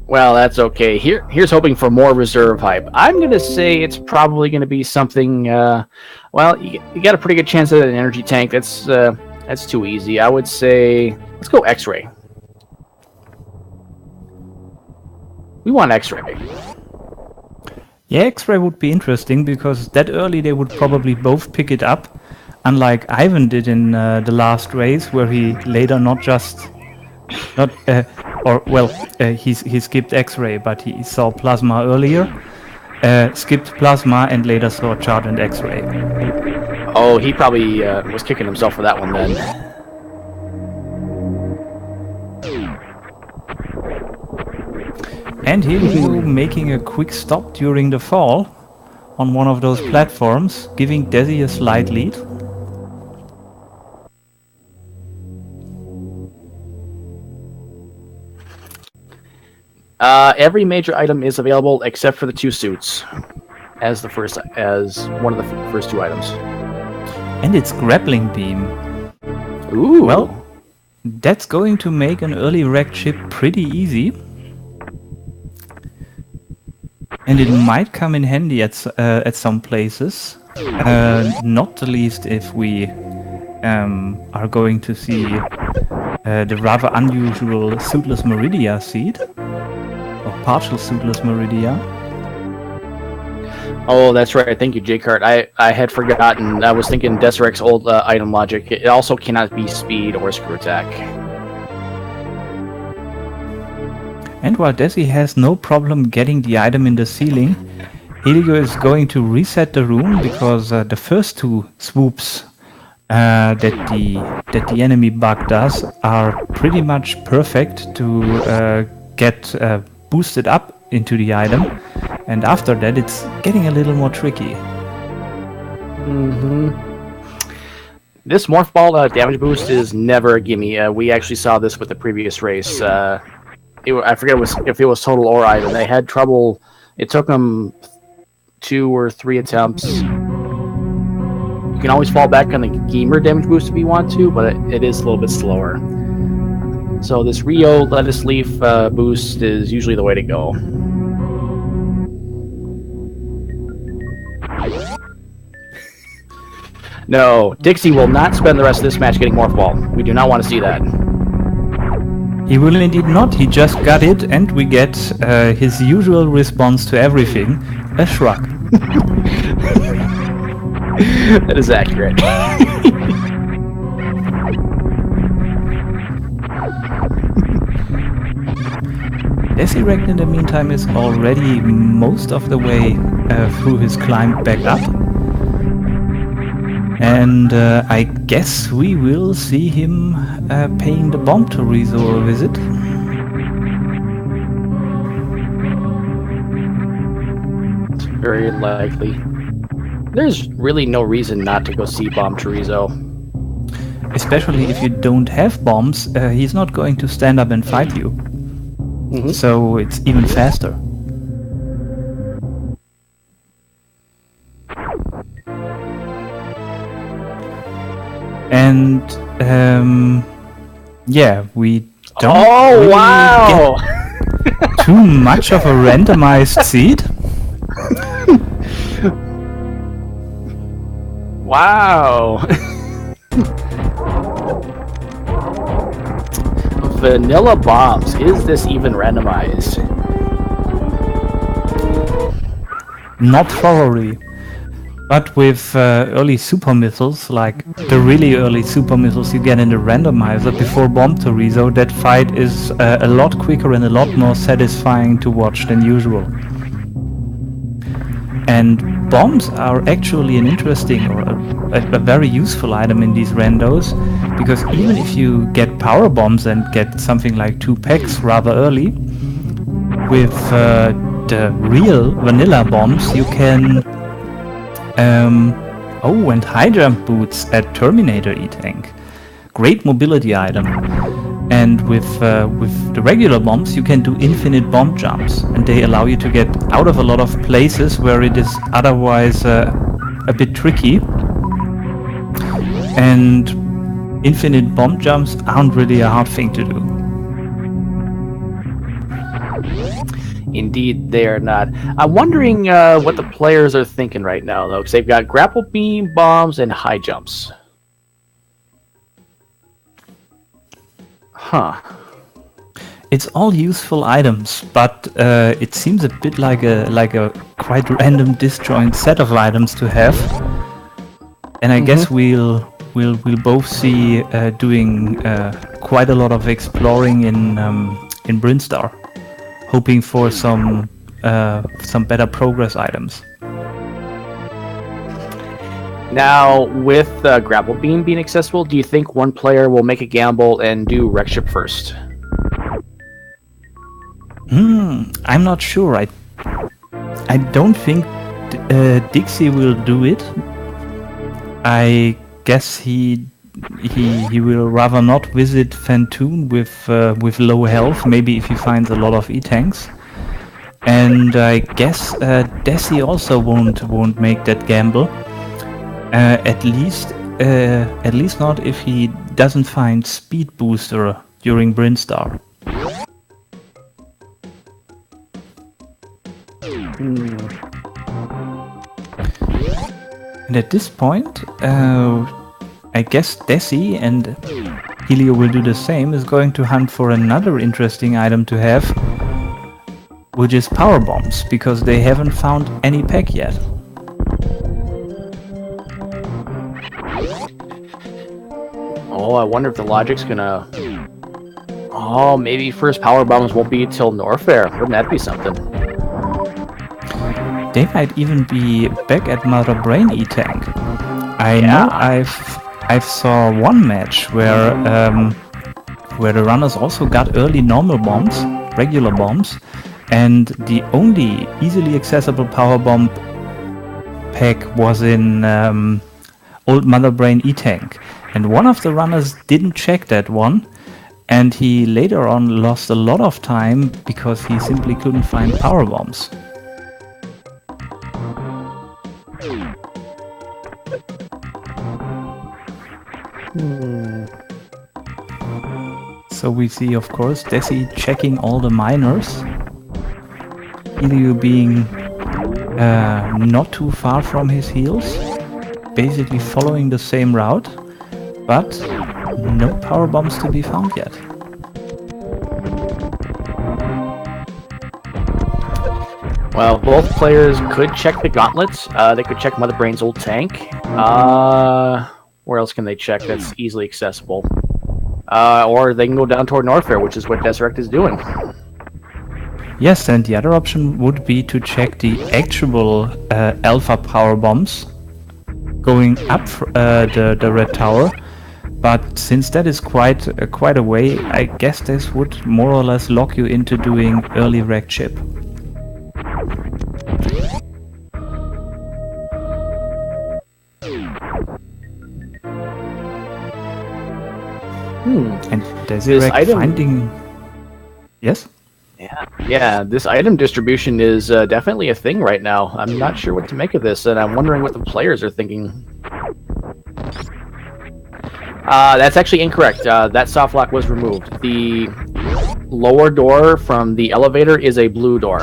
Well, that's okay. Here's hoping for more reserve hype. I'm gonna say it's probably gonna be something. Well, you got a pretty good chance at an energy tank. That's too easy. I would say let's go X-ray. We want X-ray. Yeah, X-ray would be interesting because that early they would probably both pick it up, unlike Ivan did in the last race, where he later he skipped X-ray, but he saw plasma earlier, skipped plasma, and later saw charge and X-ray. Oh, he probably was kicking himself for that one then. And here we go, making a quick stop during the fall on one of those platforms, giving Desi a slight lead. Every major item is available except for the 2 suits, as one of the first 2 items. And it's grappling beam. Ooh. Well, that's going to make an early wrecked ship pretty easy. And it might come in handy at some places, not the least if we are going to see the rather unusual suitless Meridia seed, or partial suitless Meridia. Oh, that's right. Thank you, J-Cart. I had forgotten. I was thinking Dessyreqt's old item logic. It also cannot be speed or screw attack. And while Desi has no problem getting the item in the ceiling, Helio is going to reset the room because the first 2 swoops that the enemy bug does are pretty much perfect to get boosted up into the item, and after that it's getting a little more tricky. This Morph Ball damage boost is never a gimme. We actually saw this with the previous race. I forget if it was total or item. They had trouble. It took them 2 or 3 attempts. You can always fall back on the gamer damage boost if you want to, but it is a little bit slower. So this Rio Lettuce Leaf boost is usually the way to go. No, Dixie will not spend the rest of this match getting Morph Ball. We do not want to see that. He will indeed not, he just got it, and we get his usual response to everything, a shrug. That is accurate. Dessyreqt in the meantime is already most of the way through his climb back up. And I guess we will see him paying the bomb to Rezo a visit. It's very likely. There's really no reason not to go see Bomb Chorizo. Especially if you don't have bombs, he's not going to stand up and fight you. So it's even faster. And yeah, we don't really get too much of a randomized seed. Wow. Vanilla bombs. Is this even randomized? Not thoroughly. But with early super missiles, like the really early super missiles you get in the randomizer before Bomb Chorizo, that fight is a lot quicker and a lot more satisfying to watch than usual. And bombs are actually an interesting or a very useful item in these randos, because even if you get power bombs and get something like 2 packs rather early, with the real vanilla bombs you can and high jump boots at Terminator E-Tank. Great mobility item. And with the regular bombs you can do infinite bomb jumps, and they allow you to get out of a lot of places where it is otherwise a bit tricky. And infinite bomb jumps aren't really a hard thing to do. Indeed, they are not. I'm wondering what the players are thinking right now, though, because they've got grapple beam, bombs, and high jumps. Huh. It's all useful items, but it seems a bit like a quite random disjoint set of items to have. And I guess we'll both see doing quite a lot of exploring in Brinstar, hoping for some better progress items. Now, with grapple beam being accessible, do you think one player will make a gamble and do wreck ship first? I'm not sure. I don't think Dixie will do it. I guess he will rather not visit Fantoon with low health. Maybe if he finds a lot of E-tanks. And I guess Dessy also won't make that gamble. At least not if he doesn't find Speed Booster during Brinstar. And at this point, I guess Dessy, and Helio will do the same, is going to hunt for another interesting item to have, which is power bombs, because they haven't found any pack yet. Oh, I wonder if the logic's gonna... Oh, maybe first power bombs won't be till Norfair. Wouldn't that be something? They might even be back at Mother Brain E-Tank. I know I've saw one match where the runners also got early normal bombs, regular bombs, and the only easily accessible power bomb pack was in old Mother Brain E-Tank. And one of the runners didn't check that one, and he later on lost a lot of time because he simply couldn't find power bombs. So we see, of course, Dessy checking all the miners. Helio being not too far from his heels, basically following the same route, but no power bombs to be found yet. Well, both players could check the gauntlets. They could check Mother Brain's old tank. Where else can they check that's easily accessible? Or they can go down toward Norfair, which is what Dessyreqt is doing. Yes, and the other option would be to check the actual alpha power bombs going up the red tower. But since that is quite a way, I guess this would more or less lock you into doing early wreck chip. And Dessyreqt finding... Yes? Yeah, this item distribution is definitely a thing right now. I'm not sure what to make of this, and I'm wondering what the players are thinking. That's actually incorrect. That soft lock was removed. The lower door from the elevator is a blue door.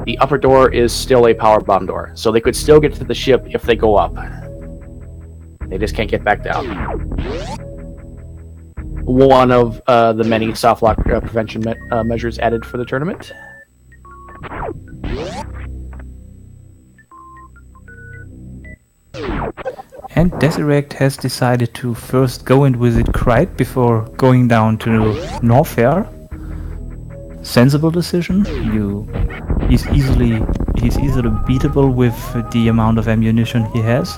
The upper door is still a power bomb door, so they could still get to the ship if they go up. They just can't get back down. One of the many soft lock prevention measures added for the tournament. And Dessyreqt has decided to first go and visit Kryte before going down to Norfair. Sensible decision. He's easily beatable with the amount of ammunition he has.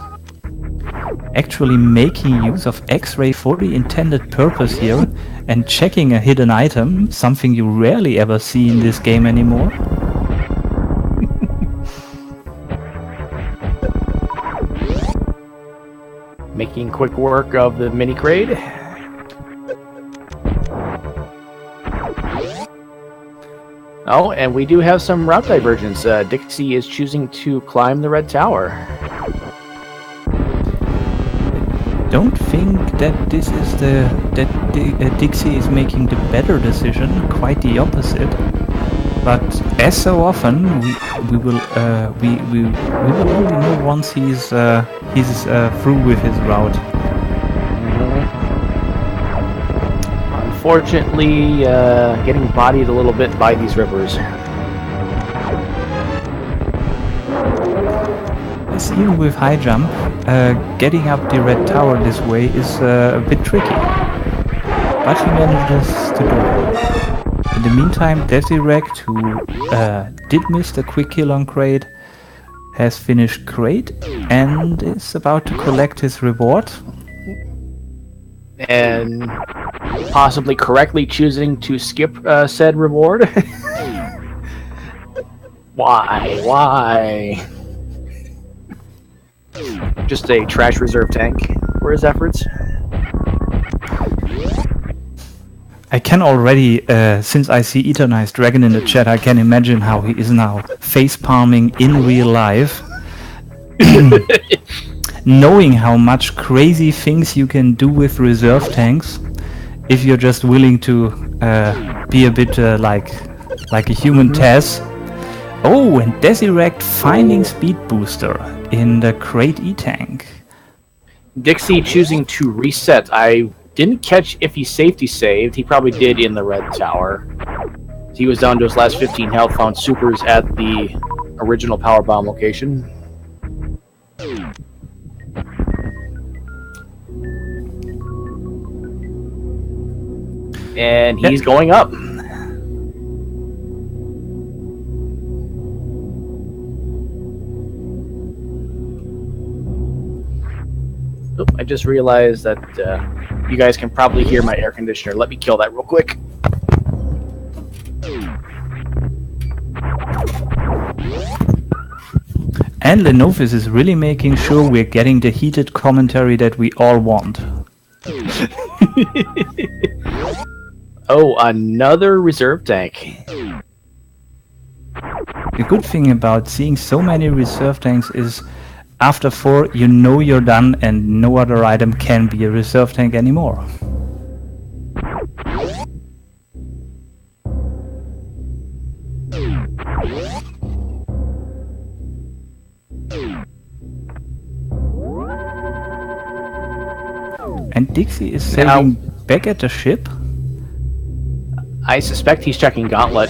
Actually making use of X-ray for the intended purpose here and checking a hidden item, something you rarely ever see in this game anymore. Making quick work of the mini crate. Oh, and we do have some route divergence. Dixie is choosing to climb the red tower. Don't think that this is Dixie is making the better decision. Quite the opposite. but as so often, we will only know once he's through with his route. Unfortunately, getting bodied a little bit by these rippers. Yes, even with high jump, getting up the red tower this way is a bit tricky, but he manages to do it. In the meantime, Dessyreqt, who did miss the quick kill on Kraid, has finished Kraid and is about to collect his reward. And possibly correctly choosing to skip said reward. Why? Just a trash reserve tank for his efforts. I can already, since I see Eternized Dragon in the chat, I can imagine how he is now face-palming in real life. Knowing how much crazy things you can do with reserve tanks, if you're just willing to be a bit like a human Taz. Oh, and Dessyreqt finding speed booster in the Kraid E-tank. Dixie choosing to reset. I didn't catch if he safety saved. He probably did in the red tower. He was down to his last 15 health, found supers at the original power bomb location. And he's going up. Oop, I just realized that you guys can probably hear my air conditioner. Let me kill that real quick. And Lenovis is really making sure we're getting the heated commentary that we all want. Oh, another reserve tank. The good thing about seeing so many reserve tanks is after 4 you know you're done and no other item can be a reserve tank anymore. And Dixie is sailing back at the ship. I suspect he's checking Gauntlet.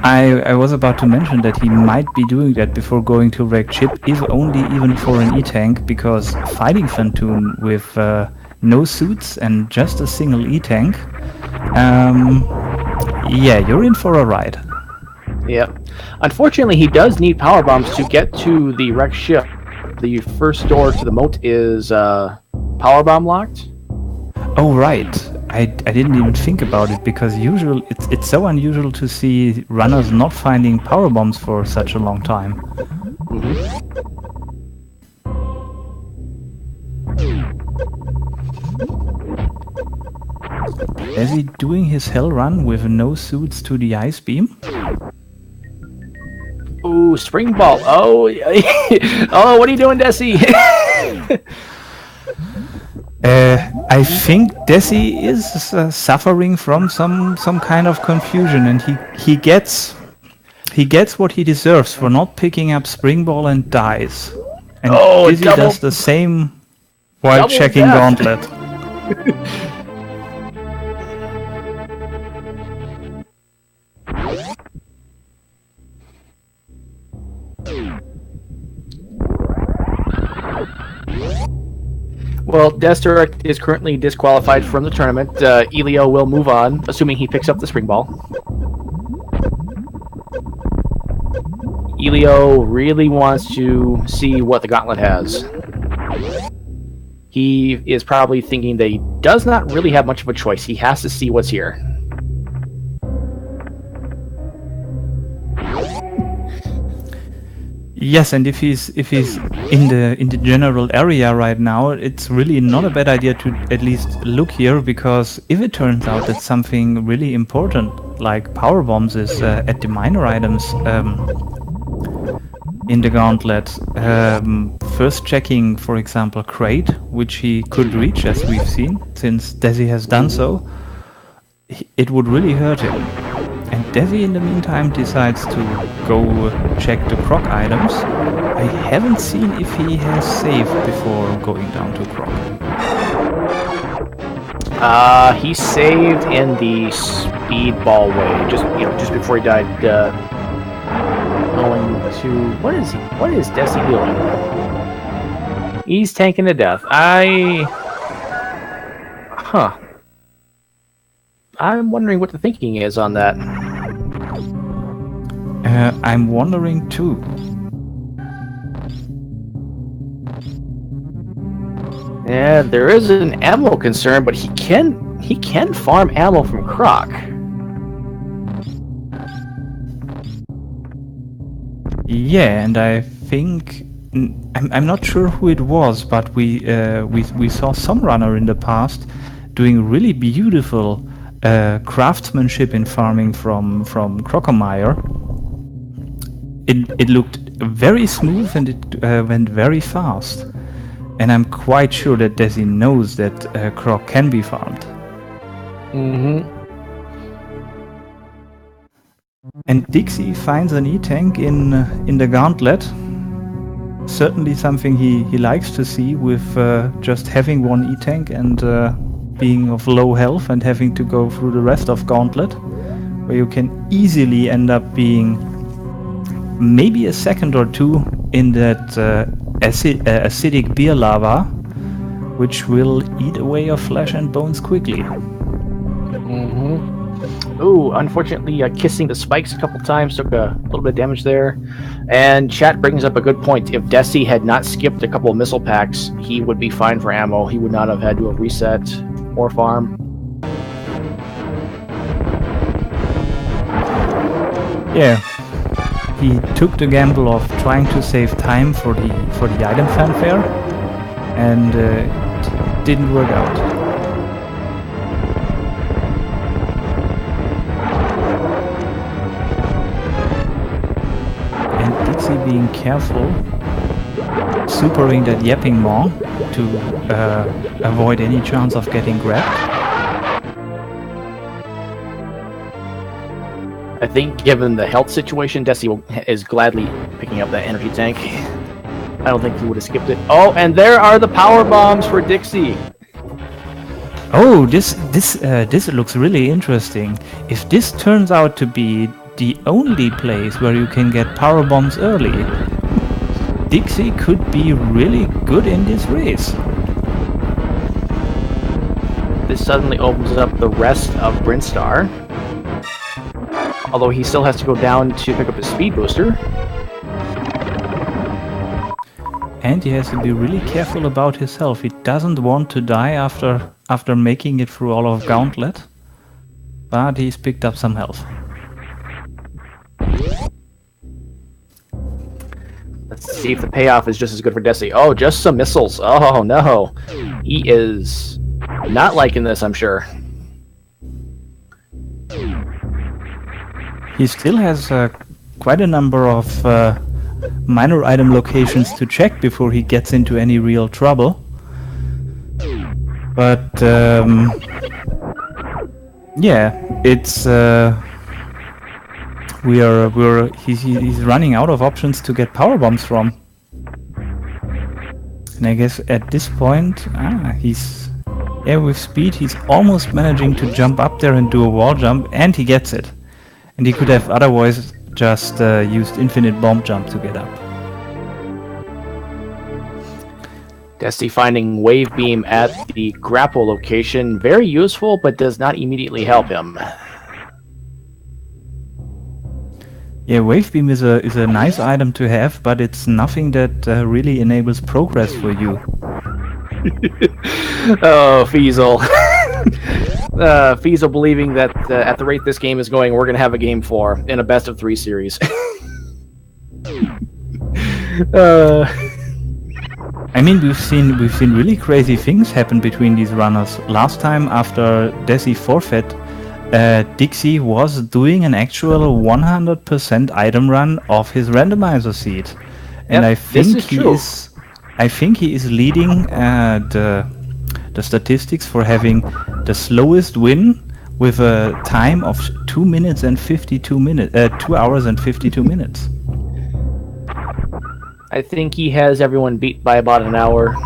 I was about to mention that he might be doing that before going to wreck ship, if only even for an E-tank, because fighting Phantoon with no suits and just a single E-tank, yeah, you're in for a ride. Yep. Unfortunately, he does need power bombs to get to the wrecked ship. The first door to the moat is power bomb locked. Oh right, I didn't even think about it, because it's so unusual to see runners not finding power bombs for such a long time. Is he doing his hell run with no suits to the ice beam? Ooh, spring ball. Oh, oh, what are you doing, Desi? I think Desi is suffering from some kind of confusion, and he gets what he deserves for not picking up spring ball and dies. And Dizzy does the same while checking Gauntlet. Well, Dessyreqt is currently disqualified from the tournament. Helio will move on, assuming he picks up the spring ball. Helio really wants to see what the Gauntlet has. He is probably thinking that he does not really have much of a choice. He has to see what's here. Yes, and if he's in the general area right now, it's really not a bad idea to at least look here, because if it turns out that something really important like power bombs is at the minor items in the Gauntlet, first checking, for example, Kraid, which he could reach as we've seen, since Desi has done so. it would really hurt him. And Desi in the meantime decides to go check the Croc items. I haven't seen if he has saved before going down to Croc. He saved in the speedball way, just before he died. Going to what is Desi doing? He's tanking to death. I'm wondering what the thinking is on that. I'm wondering too. Yeah, there is an ammo concern, but he can farm ammo from Croc. Yeah, and I think I'm not sure who it was, but we saw some runner in the past doing really beautiful craftsmanship in farming from Crocomire. It looked very smooth and it went very fast. And I'm quite sure that Desi knows that Croc can be farmed. Mm-hmm. And Dixie finds an E-tank in the gauntlet. Certainly something he likes to see, with just having one E-tank and being of low health and having to go through the rest of gauntlet, where you can easily end up being maybe a second or two in that acidic beer lava, which will eat away your flesh and bones quickly. Mm-hmm. Ooh, unfortunately, kissing the spikes a couple times took a little bit of damage there. And chat brings up a good point. If Desi had not skipped a couple of missile packs, he would be fine for ammo. He would not have had to have reset or farm. Yeah, he took the gamble of trying to save time for the item fanfare, and it didn't work out. Being careful, supering that yapping maw to avoid any chance of getting grabbed. I think given the health situation, Desi is gladly picking up that energy tank. I don't think he would have skipped it. Oh, and there are the power bombs for Dixie. Oh, this looks really interesting. If this turns out to be the only place where you can get power bombs early, Dixie could be really good in this race. This suddenly opens up the rest of Brinstar. Although he still has to go down to pick up his speed booster. And he has to be really careful about his health. He doesn't want to die after making it through all of Gauntlet. But he's picked up some health. Let's see if the payoff is just as good for Desi. Oh, just some missiles. Oh, no. He is not liking this, I'm sure. He still has quite a number of minor item locations to check before he gets into any real trouble. But, yeah, it's... he's running out of options to get power bombs from, and I guess at this point, with speed he's almost managing to jump up there and do a wall jump, and he gets it. And he could have otherwise just used infinite bomb jump to get up. Desi finding wave beam at the grapple location, very useful, but does not immediately help him. Yeah, Wave Beam is a nice item to have, but it's nothing that really enables progress for you. Oh, Feasel. Feasel believing that at the rate this game is going, we're going to have a Game 4 in a best-of-3 series. I mean, we've seen really crazy things happen between these runners. Last time, after Desi forfeit, Dixie was doing an actual 100% item run of his randomizer seat, and yep, I think he is leading the statistics for having the slowest win with a time of 2 minutes and 52 minutes, 2 hours and 52 minutes. I think he has everyone beat by about an hour.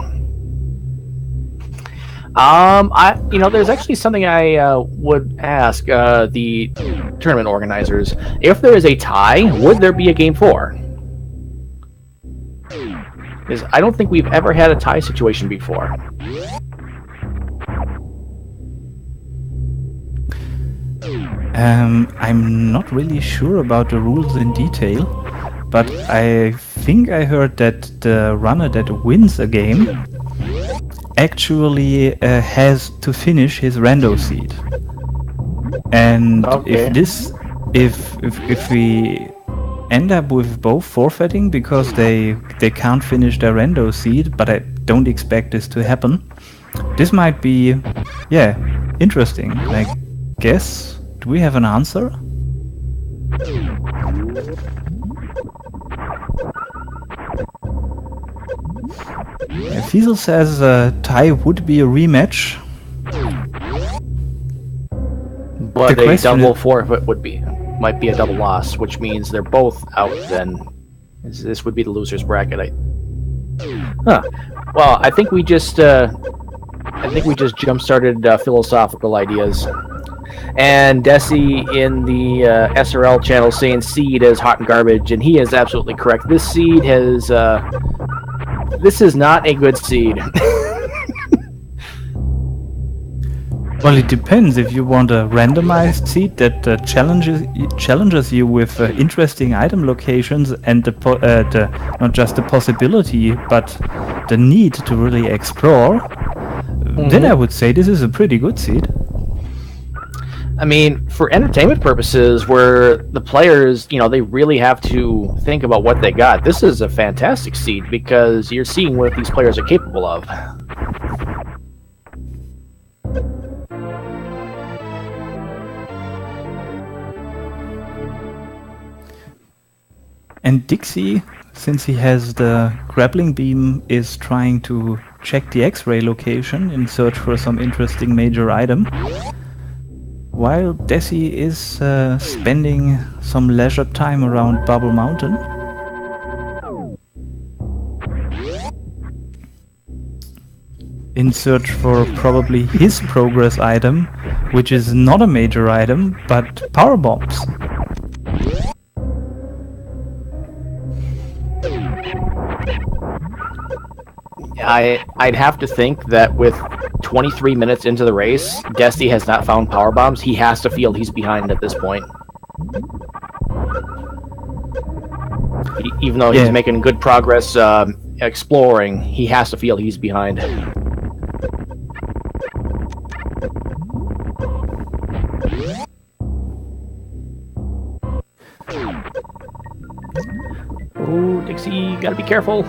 There's actually something I would ask the tournament organizers. If there is a tie, would there be a game 4? Because I don't think we've ever had a tie situation before. I'm not really sure about the rules in detail, but I think I heard that the runner that wins a game actually has to finish his rando seed. And Okay. if we end up with both forfeiting because they can't finish their rando seed, but I don't expect this to happen, this might be, yeah, interesting. I guess. Do we have an answer? Fiesel says tie would be a rematch. But a double forfeit might be a double loss, which means they're both out then. This would be the loser's bracket. Well, I think we just jump-started philosophical ideas. And Dessy in the SRL channel saying seed is hot and garbage, and he is absolutely correct. This seed has this is not a good seed. Well, it depends. If you want a randomized seed that challenges you with interesting item locations and not just the possibility, but the need to really explore, then I would say this is a pretty good seed. I mean, for entertainment purposes, where the players, they really have to think about what they got, this is a fantastic seed because you're seeing what these players are capable of. And Dixy, since he has the grappling beam, is trying to check the X-ray location in search for some interesting major item, while Dessy is spending some leisure time around Bubble Mountain. In search for probably his progress item, which is not a major item, but power bombs. I'd have to think that with 23 minutes into the race, Dessy has not found power bombs. He has to feel he's behind at this point. Even though he's making good progress exploring, he has to feel he's behind. Oh, Dixie, gotta be careful.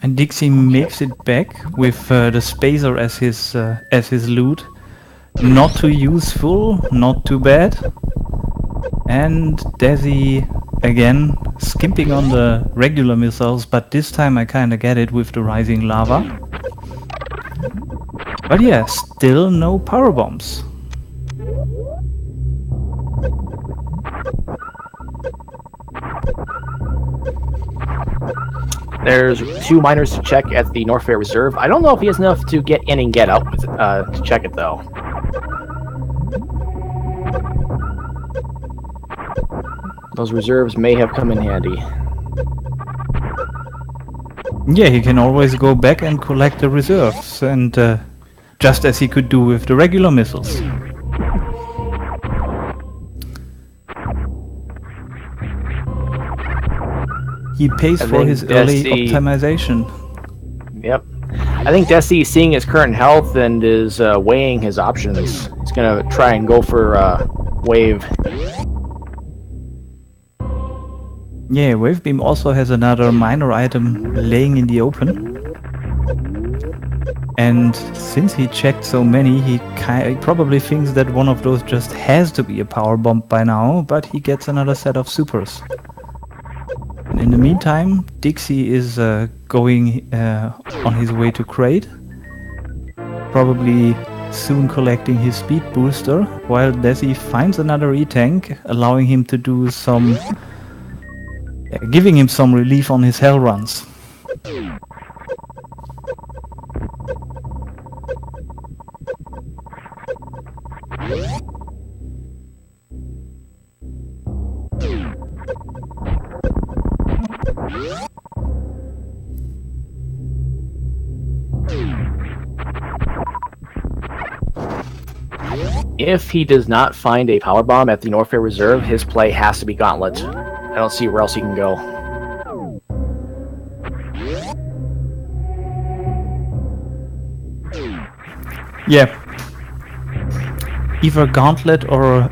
And Dixie makes it back with the spacer as his loot. Not too useful, not too bad. And Dessy again skimping on the regular missiles, but this time I kinda get it with the rising lava. But yeah, still no power bombs. There's 2 miners to check at the North Fair Reserve. I don't know if he has enough to get in and get out with it, to check it, though. Those reserves may have come in handy. Yeah, he can always go back and collect the reserves, and just as he could do with the regular missiles. He pays for his early optimization. Yep. I think Dessy, seeing his current health and is weighing his options, he's going to try and go for Wave. Yeah, Wave Beam also has another minor item laying in the open. And since he checked so many, he probably thinks that one of those just has to be a power bomb by now, but he gets another set of supers. And in the meantime, Dixy is going on his way to Crate. probably soon collecting his speed booster, while Dessy finds another E-tank, allowing him to do some... giving him some relief on his hell runs. If he does not find a power bomb at the Norfair Reserve, his play has to be Gauntlet. I don't see where else he can go. Yeah. Either Gauntlet or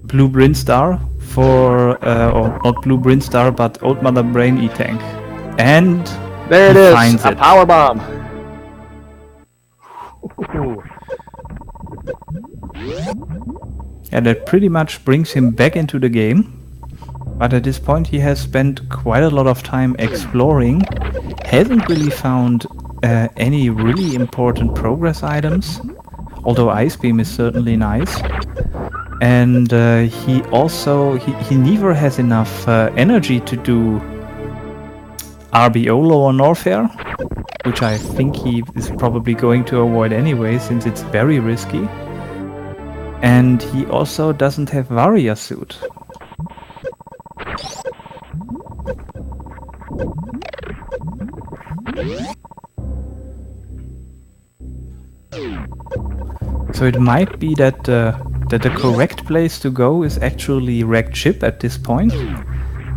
Blue Brinstar for, or not Blue Brinstar, but Old Mother Brain E-Tank. And there it is, finds a it. power bomb. And that pretty much brings him back into the game. But at this point he has spent quite a lot of time exploring, hasn't really found any really important progress items, although Ice Beam is certainly nice. And he neither has enough energy to do RBO lower Norfair, which I think he is probably going to avoid anyway, since it's very risky. And he also doesn't have Warrior Suit. So it might be that the correct place to go is actually wrecked ship at this point,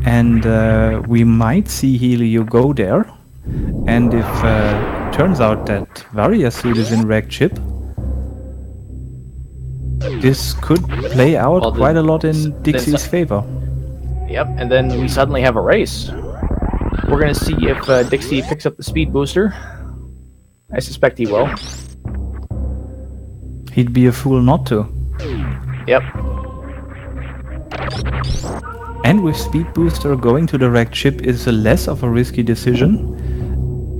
and we might see Helio go there. And if it turns out that Warrior Suit is in wrecked ship, this could play out quite a lot in Dixie's favor. Yep, and then we suddenly have a race. We're going to see if Dixie picks up the speed booster. I suspect he will. He'd be a fool not to. Yep. And with speed booster, going to the wrecked ship is less of a risky decision.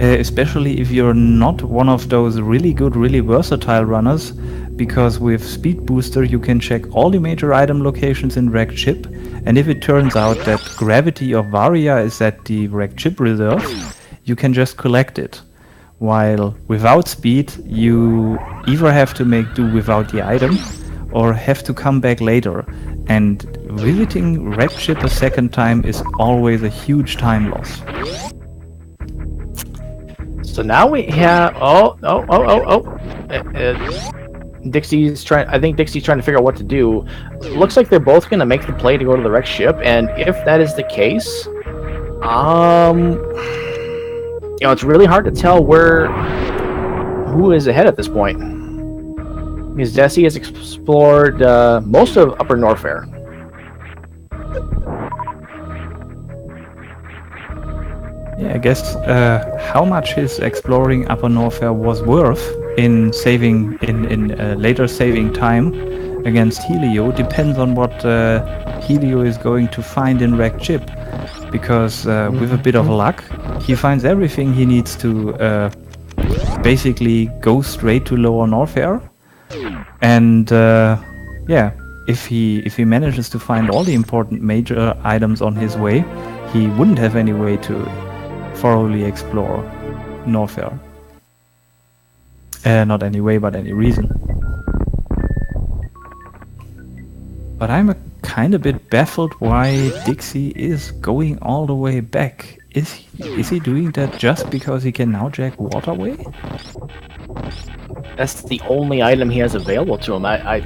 Especially if you're not one of those really good, really versatile runners, because with Speed Booster you can check all the major item locations in wrecked ship, and if it turns out that Gravity or Varia is at the wrecked ship reserve, you can just collect it. While without speed, you either have to make do without the item, or have to come back later, and visiting wrecked ship a second time is always a huge time loss. So now we have Dixie's trying. I think Dixie's trying to figure out what to do. Looks like they're both going to make the play to go to the wrecked ship, and if that is the case, it's really hard to tell who is ahead at this point. Because Dessy has explored most of Upper Norfair. Yeah, I guess how much his exploring Upper Norfair was worth in saving in later saving time against Helio depends on what Helio is going to find in wrecked ship, because with a bit of luck he finds everything he needs to basically go straight to lower Norfair, and yeah, if he manages to find all the important major items on his way, he wouldn't have any way to thoroughly explore Norfair. Not any way, but any reason. But I'm a kind of bit baffled why Dixie is going all the way back. Is he doing that just because he can now jack Waterway? That's the only item he has available to him. I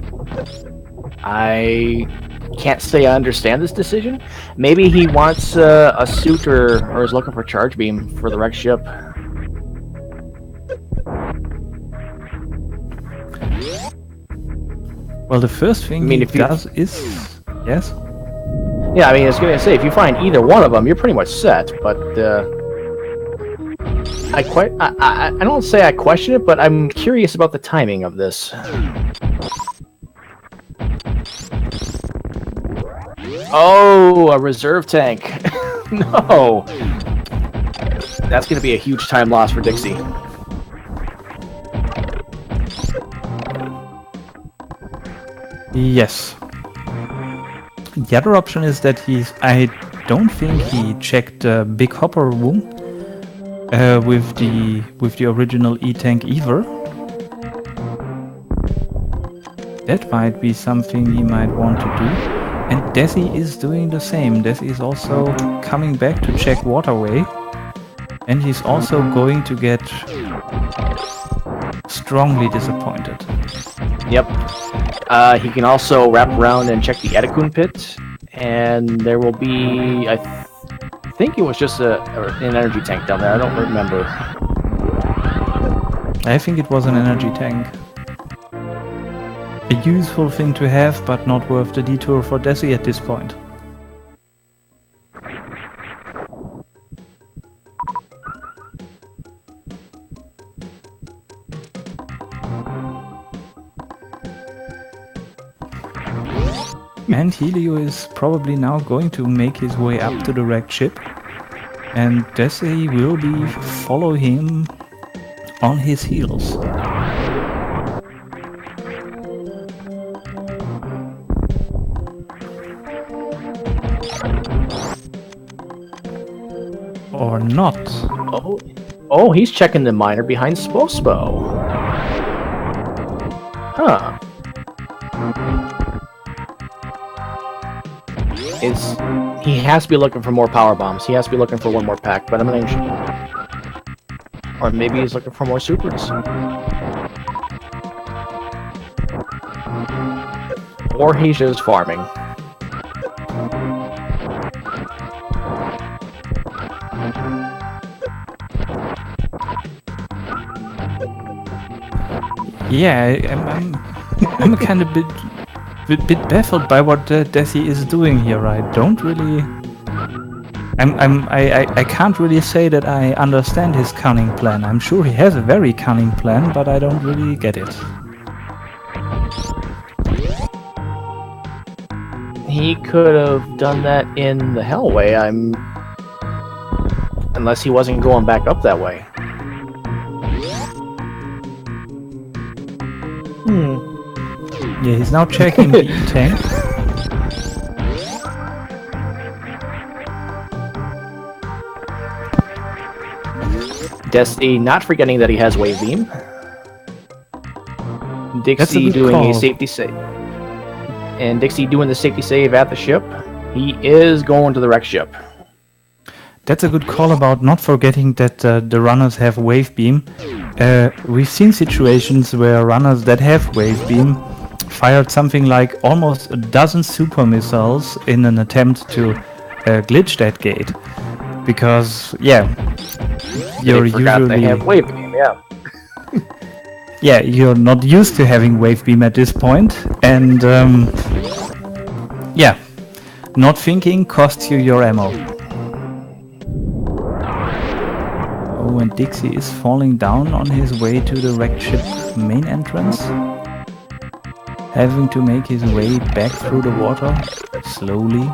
can't say I understand this decision. Maybe he wants a suit or is looking for charge beam for the wrecked ship. Well, the first thing he does is... Yes? Yeah, I mean, I was going to say, if you find either one of them, you're pretty much set, but... I don't say I question it, but I'm curious about the timing of this. Oh, a reserve tank. No. That's going to be a huge time loss for Dixie. Yes. The other option is that I don't think he checked the big hopper room with the original E-tank either. That might be something he might want to do. And Dessy is doing the same. Dessy is also coming back to check waterway. And he's also going to get strongly disappointed. Yep. He can also wrap around and check the Etikun pit, and there will be, I think it was just an energy tank down there. I don't remember. I think it was an energy tank. A useful thing to have, but not worth the detour for Dessy at this point. And Helio is probably now going to make his way up to the wrecked ship, and Dessy will be follow him on his heels. Or not. Oh, he's checking the miner behind Spospo. Huh. He has to be looking for more power bombs. He has to be looking for one more pack, but I'm not even sure. Or maybe he's looking for more supers. Or he's just farming. Yeah, I'm kind of bit baffled by what Dessy is doing here. I don't really. I can't really say that I understand his cunning plan. I'm sure he has a very cunning plan, but I don't really get it. He could have done that in the Hellway. Unless he wasn't going back up that way. Yeah, he's now checking the tank. Dessy not forgetting that he has wave beam. Dixie doing a safety save. And Dixie doing the safety save at the ship. He is going to the wreck ship. That's a good call about not forgetting that the runners have wave beam. We've seen situations where runners that have wave beam fired something like almost a dozen super missiles in an attempt to glitch that gate. Because, yeah, you're usually... they have wave beam, yeah. Yeah, you're not used to having wave beam at this point, and yeah, not thinking costs you your ammo. Oh, and Dixie is falling down on his way to the wrecked ship main entrance, having to make his way back through the water slowly.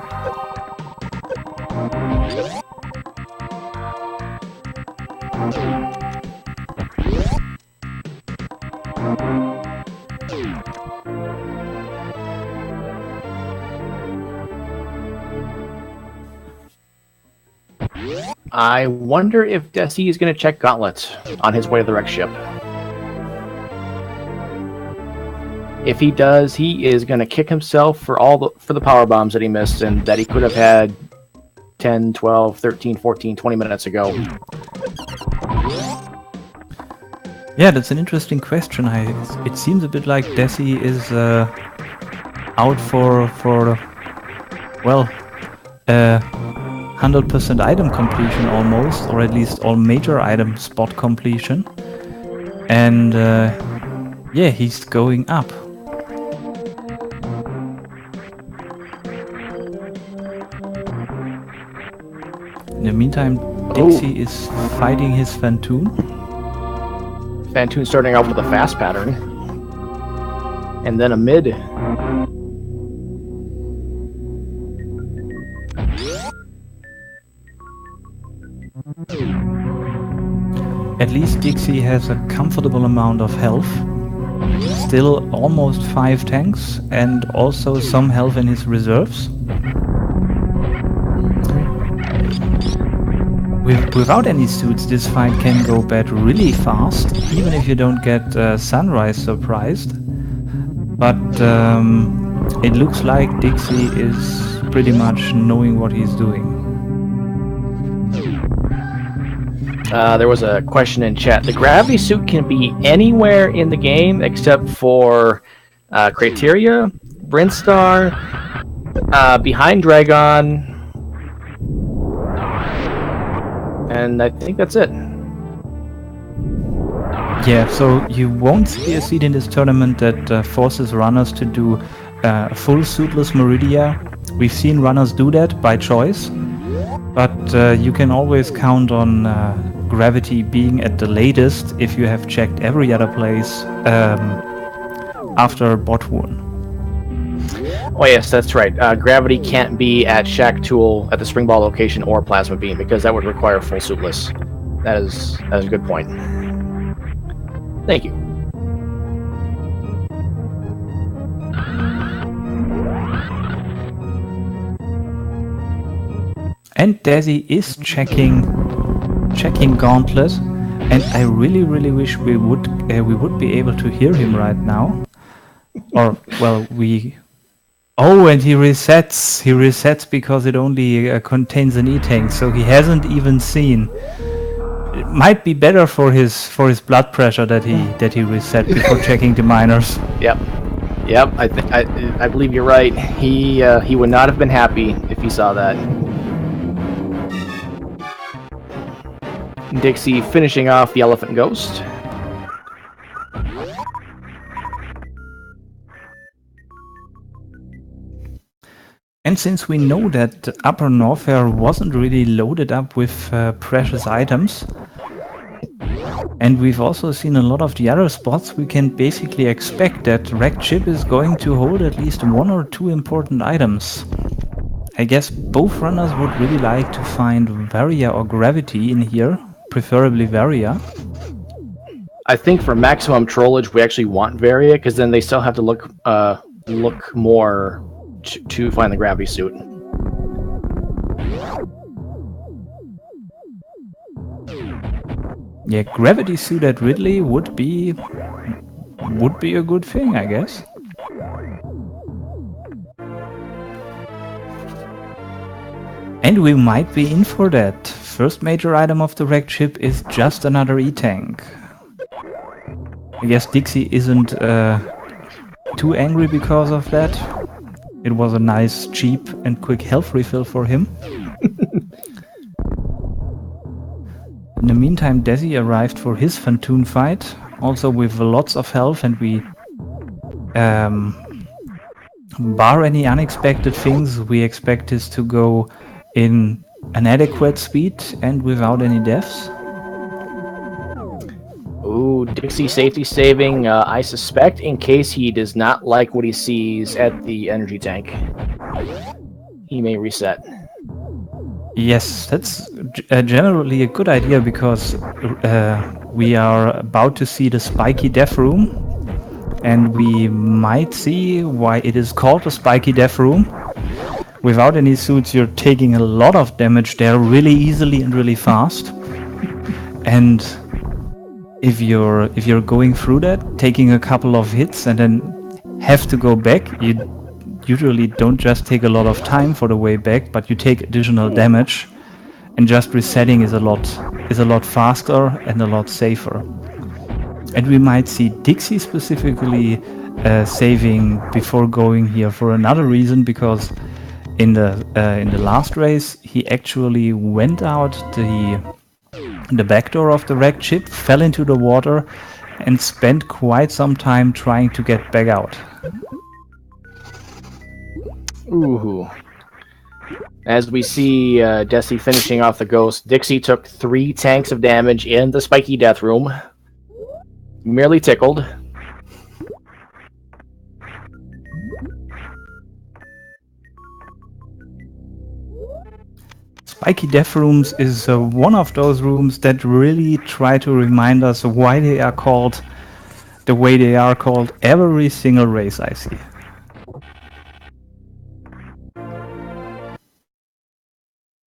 I wonder if Dessy is going to check Gauntlet on his way to the wreck ship. If he does, he is going to kick himself for the power bombs that he missed and that he could have had 10, 12, 13, 14, 20 minutes ago. Yeah, that's an interesting question. It seems a bit like Dessy is out for well, 100% item completion almost, or at least all major item spot completion. And yeah, he's going up. In the meantime, Dixie is fighting his Phantoon. Phantoon starting out with a fast pattern. And then a mid. At least Dixie has a comfortable amount of health. still almost 5 tanks and also some health in his reserves. Without any suits, this fight can go bad really fast, even if you don't get Sunrise surprised. But it looks like Dixy is pretty much knowing what he's doing. There was a question in chat. The gravity suit can be anywhere in the game except for Criteria, Brinstar, Behind Dragon, and I think that's it. Yeah, so you won't see a seed in this tournament that forces runners to do full suitless Meridia. We've seen runners do that by choice, but you can always count on Gravity being at the latest if you have checked every other place after bot 1. Oh yes, that's right. Gravity can't be at Shack Tool at the Spring Ball location or Plasma Beam because that would require full suitless. That is a good point. Thank you. And Desi is checking Gauntlet, and I really wish we would be able to hear him right now. Or well, oh, and he resets because it only contains an E-tank, so he hasn't even seen. It might be better for his blood pressure that he reset before checking the miners. Yep. I believe you're right. He would not have been happy if he saw that. Dixy finishing off the Elephant Ghost. And since we know that Upper Norfair wasn't really loaded up with precious items, and we've also seen a lot of the other spots, we can basically expect that Wrecked Ship is going to hold at least 1 or 2 important items. I guess both runners would really like to find Varia or Gravity in here, preferably Varia. I think for maximum trollage, we actually want Varia, because then they still have to look more to find the Gravity suit. Yeah, Gravity suit at Ridley would be a good thing, I guess. And we might be in for that. First major item of the Wrecked Ship is just another E-tank. I guess Dixy isn't too angry because of that. It was a nice, cheap and quick health refill for him. In the meantime, Desi arrived for his Fantoon fight, also with lots of health, and we, bar any unexpected things, we expect this to go in an adequate speed and without any deaths. Ooh, Dixie safety saving, I suspect, in case he does not like what he sees at the energy tank. He may reset. Yes, that's generally a good idea, because we are about to see the Spiky Death Room, and we might see why it is called a Spiky Death Room. Without any suits, you're taking a lot of damage there really easily and really fast. And if you're going through that, taking a couple of hits and then have to go back, you usually don't just take a lot of time for the way back, but you take additional damage, and just resetting is a lot faster and a lot safer. And we might see Dixie specifically saving before going here for another reason, because in the last race he actually went out the back door of the Wrecked Ship, fell into the water, and spent quite some time trying to get back out. Ooh. As we see Desi finishing off the Ghost, Dixie took 3 tanks of damage in the Spiky Death Room. Merely tickled. Spiky Death Rooms is one of those rooms that really try to remind us why they are called the way they are called every single race I see.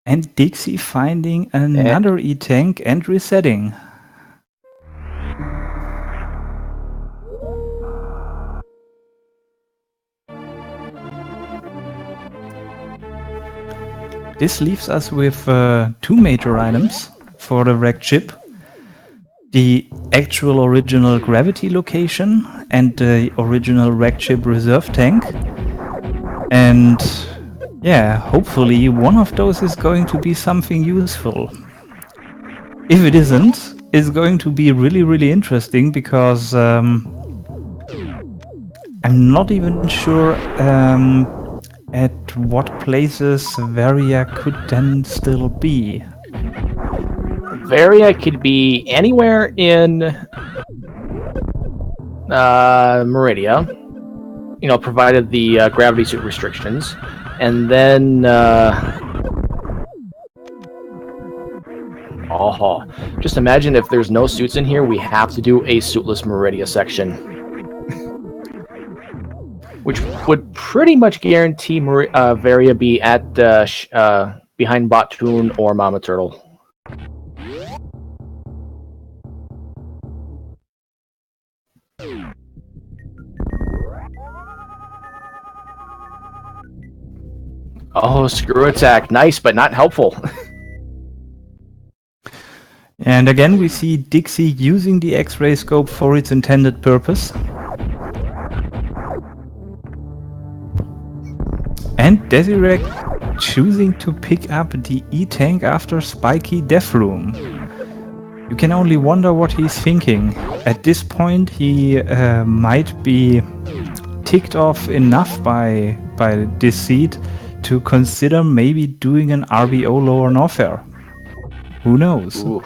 And Dixie finding another E-tank and resetting. This leaves us with two major items for the wrecked ship. The actual original gravity location and the original wrecked ship reserve tank. And yeah, hopefully one of those is going to be something useful. If it isn't, it's going to be really, really interesting because I'm not even sure at what places Varia could then still be. Varia could be anywhere in Meridia, you know, provided the gravity suit restrictions. And then, just imagine if there's no suits in here, we have to do a suitless Meridia section. Which would pretty much guarantee Varia be at behind Bottoon or Mama Turtle. Oh, screw attack. Nice, but not helpful. And again, we see Dixie using the X-ray scope for its intended purpose. And Dessyreqt choosing to pick up the E-tank after Spiky Death Room. You can only wonder what he's thinking. At this point, he might be ticked off enough by this seat to consider maybe doing an RBO lower Norfair. Who knows? Ooh.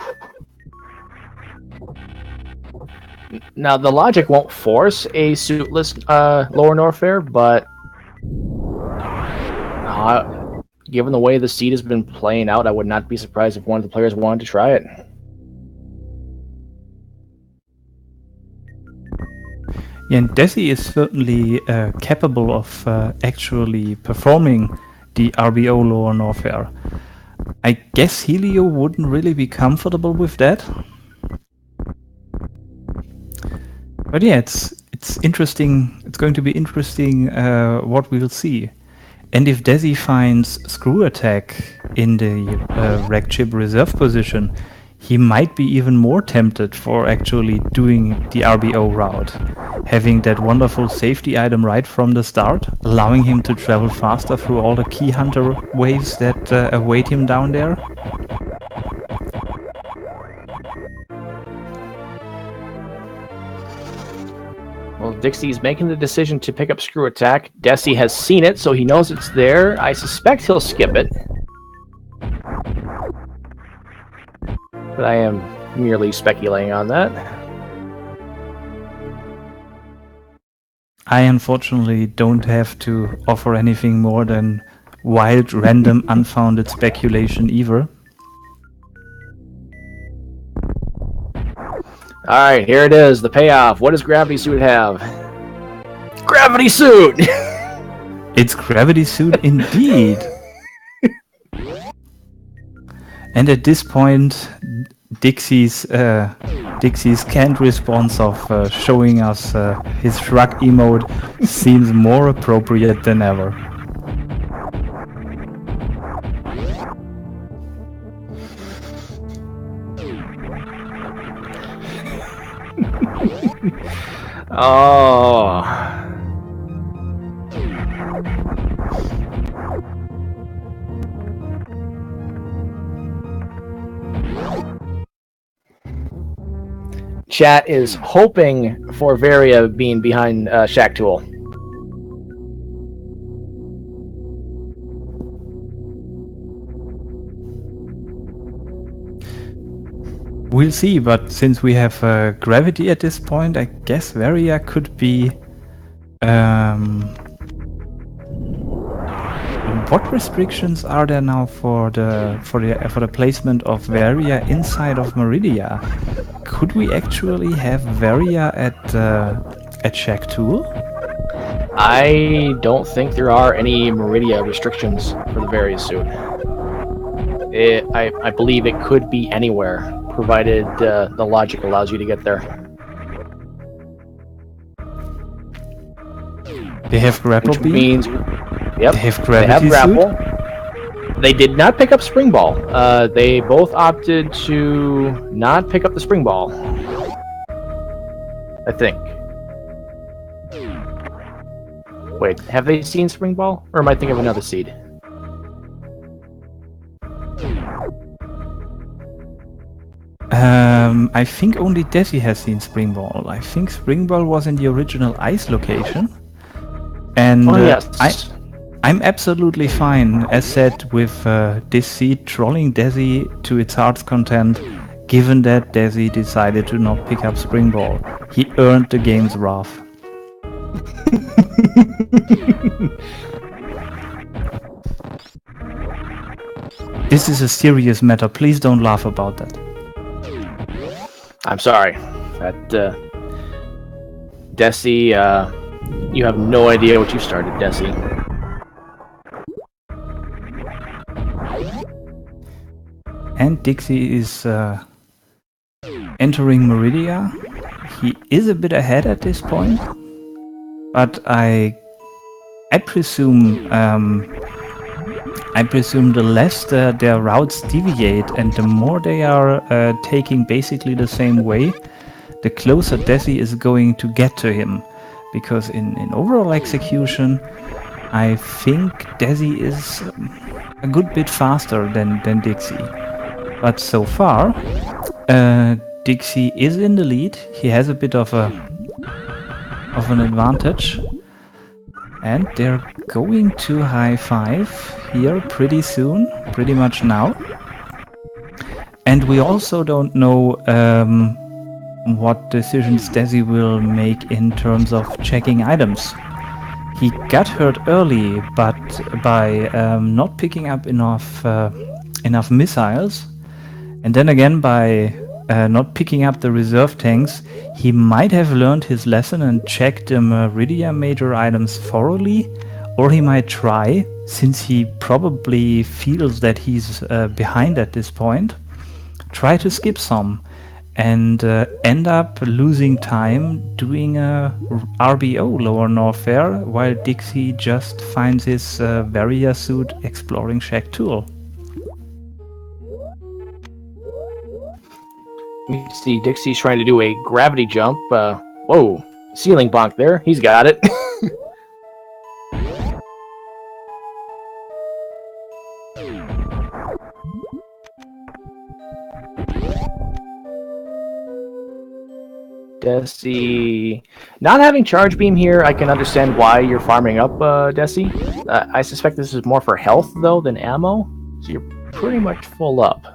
Now, the logic won't force a suitless lower Norfair, but given the way the seat has been playing out, I would not be surprised if one of the players wanted to try it. Yeah, and Desi is certainly capable of actually performing the RBO lower Norfair. I guess Helio wouldn't really be comfortable with that. But yeah, it's interesting. It's going to be interesting what we'll see. And if Desi finds Screw Attack in the wrecked ship reserve position, he might be even more tempted for actually doing the RBO route, having that wonderful safety item right from the start, allowing him to travel faster through all the key hunter waves that await him down there. Well, Dixie's making the decision to pick up Screw Attack. Desi has seen it, so he knows it's there. I suspect he'll skip it. But I am merely speculating on that. I unfortunately don't have to offer anything more than wild, random, unfounded speculation either. Alright, here it is, the payoff. What does Gravity Suit have? Gravity Suit! It's Gravity Suit indeed! And at this point, Dixie's canned response of showing us his shrug emote seems more appropriate than ever. Oh. Chat is hoping for Varia being behind Shack Tool. We'll see, but since we have gravity at this point, I guess Varia could be what restrictions are there now for the placement of Varia inside of Meridia? Could we actually have Varia at Shack Tool? I don't think there are any Meridia restrictions for the various suit. I believe it could be anywhere, provided the logic allows you to get there. They have grapple Which beam? means, yep, They have they have gravity grapple. suit? They did not pick up spring ball. They both opted to not pick up the spring ball. I think. Wait, have they seen spring ball? Or am I thinking of another seed? I think only Desi has seen spring ball. I think spring ball was in the original ice location. And yes. I'm absolutely fine, as said, with this seed trolling Desi to its heart's content, given that Desi decided to not pick up spring ball. He earned the game's wrath. This is a serious matter. Please don't laugh about that. I'm sorry. That, Desi, you have no idea what you started, Desi. And Dixie is entering Meridia. He is a bit ahead at this point, but I presume the less their routes deviate and the more they are taking basically the same way, the closer Desi is going to get to him. Because in overall execution, I think Desi is a good bit faster than Dixie. But so far, Dixie is in the lead. He has a bit of an advantage. And they're going to high five here pretty soon, pretty much now. And we also don't know what decisions Desi will make in terms of checking items. He got hurt early, but by not picking up enough missiles, and then again by not picking up the reserve tanks, he might have learned his lesson and checked the Meridia major items thoroughly, or he might try, since he probably feels that he's behind at this point, try to skip some and end up losing time doing a RBO lower Norfair while Dixie just finds his Varia suit exploring Shack Tool. You see Dixie's trying to do a gravity jump. Whoa, ceiling bonk there. He's got it. Desi, not having charge beam here, I can understand why you're farming up, Desi. I suspect this is more for health, though, than ammo. So you're pretty much full up.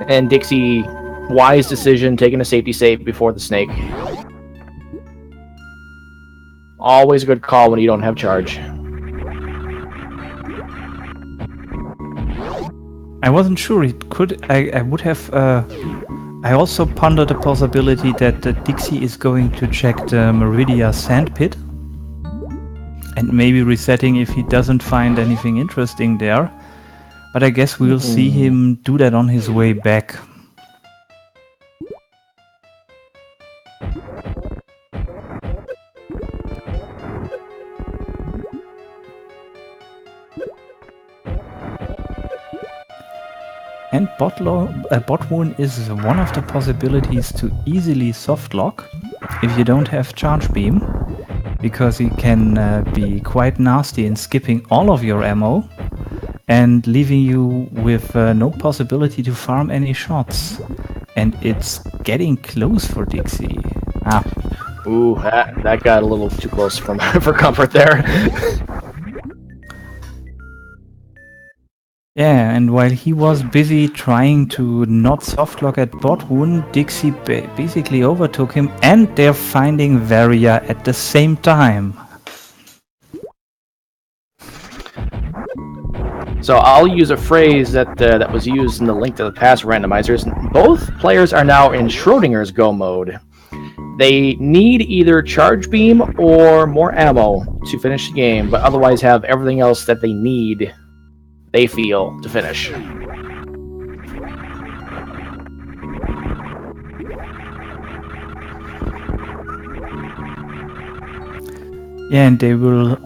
And Dixie, wise decision, taking a safety save before the snake. Always a good call when you don't have charge. I wasn't sure it could. I would have. I also pondered the possibility that Dixie is going to check the Meridia sand pit and maybe resetting if he doesn't find anything interesting there. But I guess we'll see him do that on his way back. And bot wound is one of the possibilities to easily soft lock if you don't have charge beam, because it can be quite nasty in skipping all of your ammo and leaving you with no possibility to farm any shots. And it's getting close for Dixie. Ooh, that got a little too close for comfort there. Yeah, and while he was busy trying to not softlock at bot wound, Dixie basically overtook him, and they're finding Varia at the same time. So I'll use a phrase that was used in the link to the past randomizers. Both players are now in Schrodinger's go mode. They need either charge beam or more ammo to finish the game, but otherwise have everything else that they need, they feel, to finish. Yeah, and they will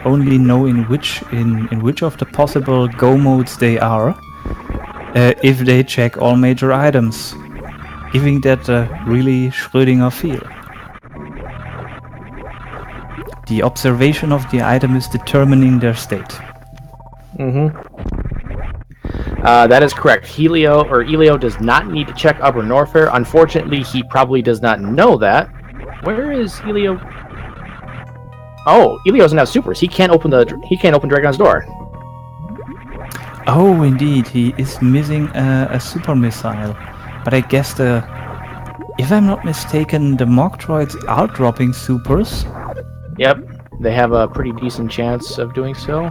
only know in which of the possible go modes they are if they check all major items, giving that a really Schrödinger feel. The observation of the item is determining their state. That is correct. Elio does not need to check upper Norfair. Unfortunately, he probably does not know that. Where is Elio? Oh, Elio doesn't have supers. He can't open Dragon's door. Oh, indeed, he is missing a super missile. But I guess if I'm not mistaken, the Mog droids are dropping supers. Yep, they have a pretty decent chance of doing so.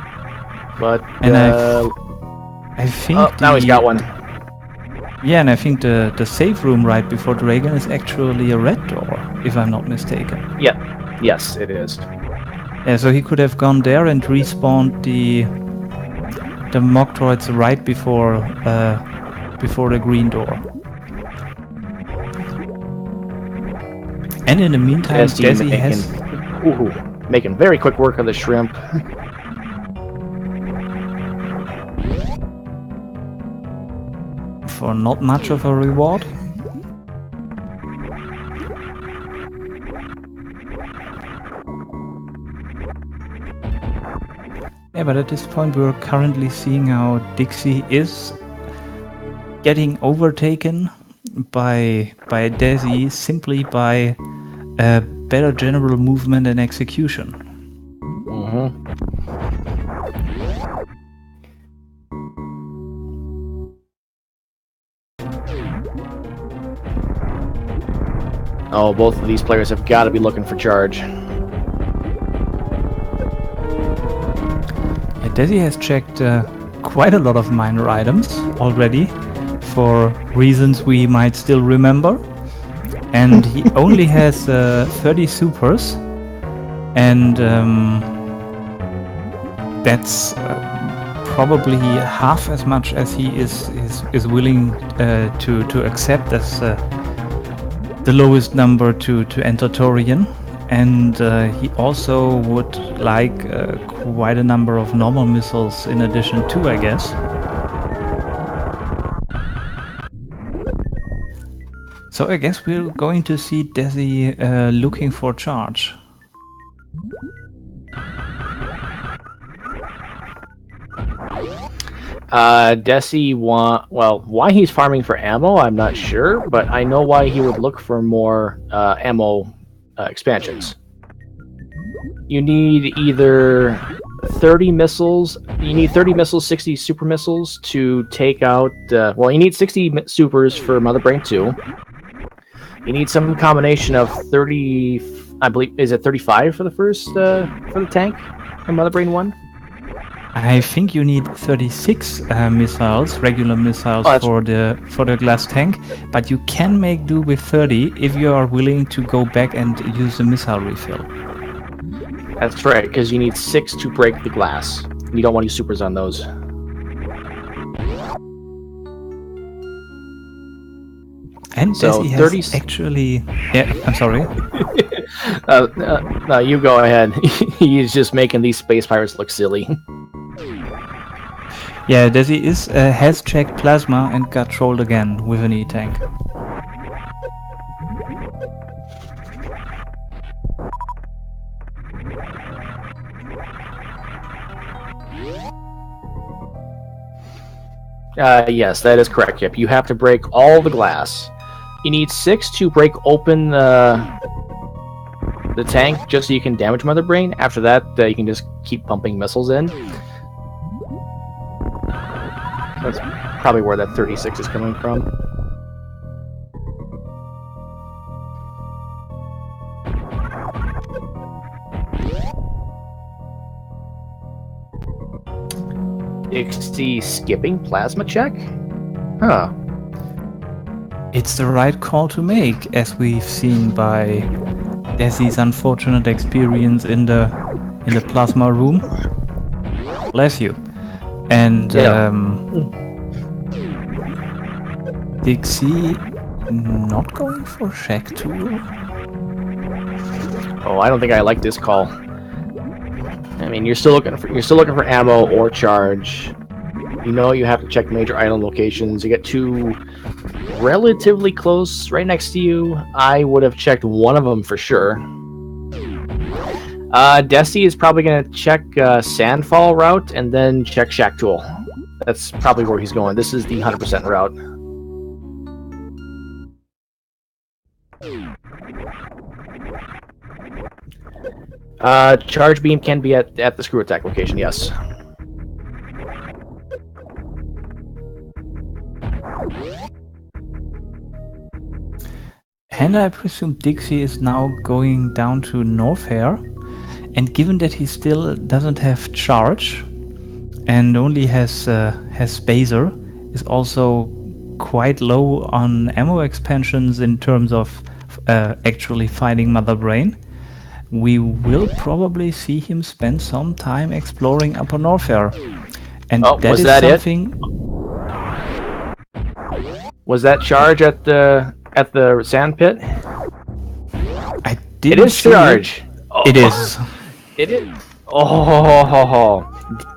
But I think now he's got one. Yeah, and I think the safe room right before Dragon is actually a red door, if I'm not mistaken. Yeah, yes, it is. Yeah, so he could have gone there and respawned the Mog droids right before the green door. And in the meantime, Desi has making very quick work of the shrimp. For not much of a reward. Yeah, but at this point we're currently seeing how Dixy is getting overtaken by Desi simply by better general movement and execution. Oh, both of these players have got to be looking for charge. Yeah, Desi has checked quite a lot of minor items already, for reasons we might still remember. And he only has 30 supers, and that's probably half as much as he is willing to accept as the lowest number to enter Torian. And he also would like quite a number of normal missiles in addition too, I guess. So I guess we're going to see Desi looking for charge. Desi why he's farming for ammo, I'm not sure, but I know why he would look for more ammo expansions. You need either 30 missiles, 60 super missiles to take out, you need 60 supers for Mother Brain 2. You need some combination of 30, I believe, is it 35 for the first, for the tank in Mother Brain 1? I think you need 36 missiles, regular missiles for the glass tank, but you can make do with 30 if you are willing to go back and use the missile refill. That's right, because you need 6 to break the glass. You don't want to use supers on those. And so Desi has actually... Yeah, I'm sorry. No, you go ahead. He's just making these space pirates look silly. Yeah, Desi has checked plasma and got trolled again with an E-tank. Yes, that is correct. Yep, you have to break all the glass. You need 6 to break open the tank, just so you can damage Mother Brain. After that, you can just keep pumping missiles in. That's probably where that 36 is coming from. Dixie skipping plasma check? Huh. It's the right call to make, as we've seen by Dessy's unfortunate experience in the plasma room. Bless you. And Dixie not going for Shack Tool? Oh, I don't think I like this call. I mean, you're still looking for ammo or charge. You know you have to check major item locations. You get two relatively close right next to you. I would have checked one of them for sure. Dessy is probably going to check Sandfall route and then check Shack Tool. That's probably where he's going. This is the 100% route. Charge beam can be at the screw attack location, yes. And I presume Dixie is now going down to Norfair, and given that he still doesn't have charge and only has Baser, is also quite low on ammo expansions in terms of actually fighting Mother Brain, we will probably see him spend some time exploring Upper Norfair. And was that something... Was that charge at the sand pit? I didn't. It is charge. It is. It is. Oh,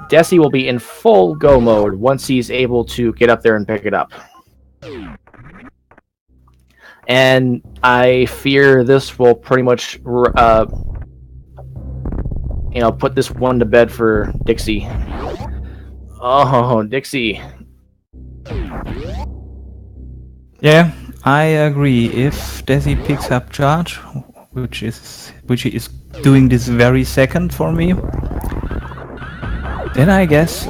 Dessy will be in full go mode once he's able to get up there and pick it up. And I fear this will pretty much, put this one to bed for Dixie. Oh, Dixie. Yeah, I agree. If Dessy picks up charge, which he is doing this very second for me, then I guess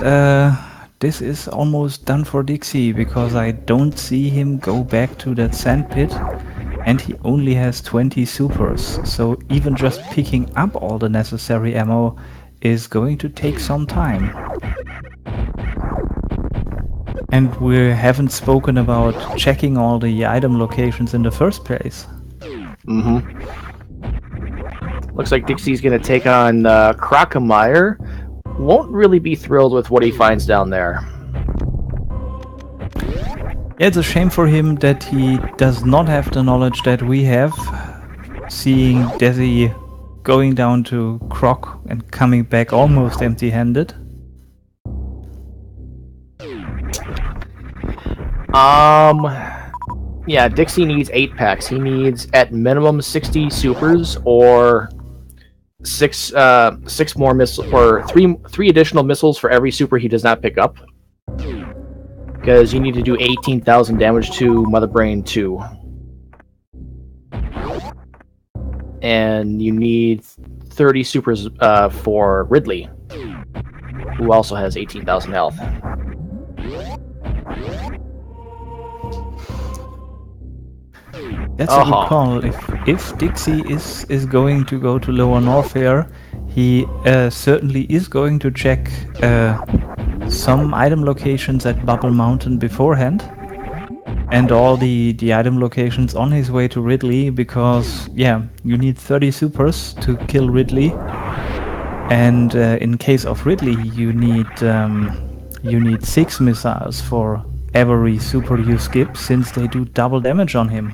this is almost done for Dixie, because I don't see him go back to that sand pit, and he only has 20 supers, so even just picking up all the necessary ammo is going to take some time. And we haven't spoken about checking all the item locations in the first place. Mm-hmm. Looks like Dixie's going to take on Crockemeyer. Won't really be thrilled with what he finds down there. Yeah, it's a shame for him that he does not have the knowledge that we have, seeing Dessy going down to Croc and coming back almost empty-handed. Yeah, Dixie needs 8 packs. He needs at minimum 60 supers or six more missiles, or three additional missiles for every super he does not pick up. Because you need to do 18,000 damage to Mother Brain 2. And you need 30 supers for Ridley, who also has 18,000 health. That's a good call. If Dixie is going to go to Lower Norfair, he certainly is going to check some item locations at Bubble Mountain beforehand, and all the item locations on his way to Ridley, because yeah, you need 30 supers to kill Ridley, and in case of Ridley you need 6 missiles for every super you skip, since they do double damage on him.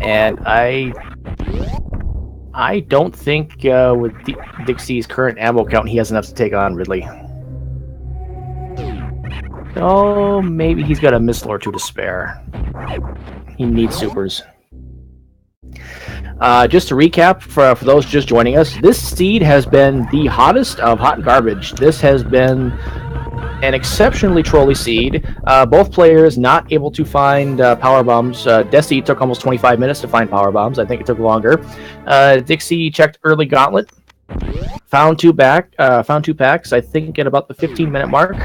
And I don't think with Dixie's current ammo count he has enough to take on Ridley. Oh, maybe he's got a missile or 2 to spare. He needs supers. Just to recap, for those just joining us, this seed has been the hottest of hot garbage. This has been an exceptionally trolly seed. Both players not able to find power bombs. Dessy took almost 25 minutes to find power bombs. I think it took longer. Dixie checked early gauntlet, found 2 packs. I think at about the 15-minute mark.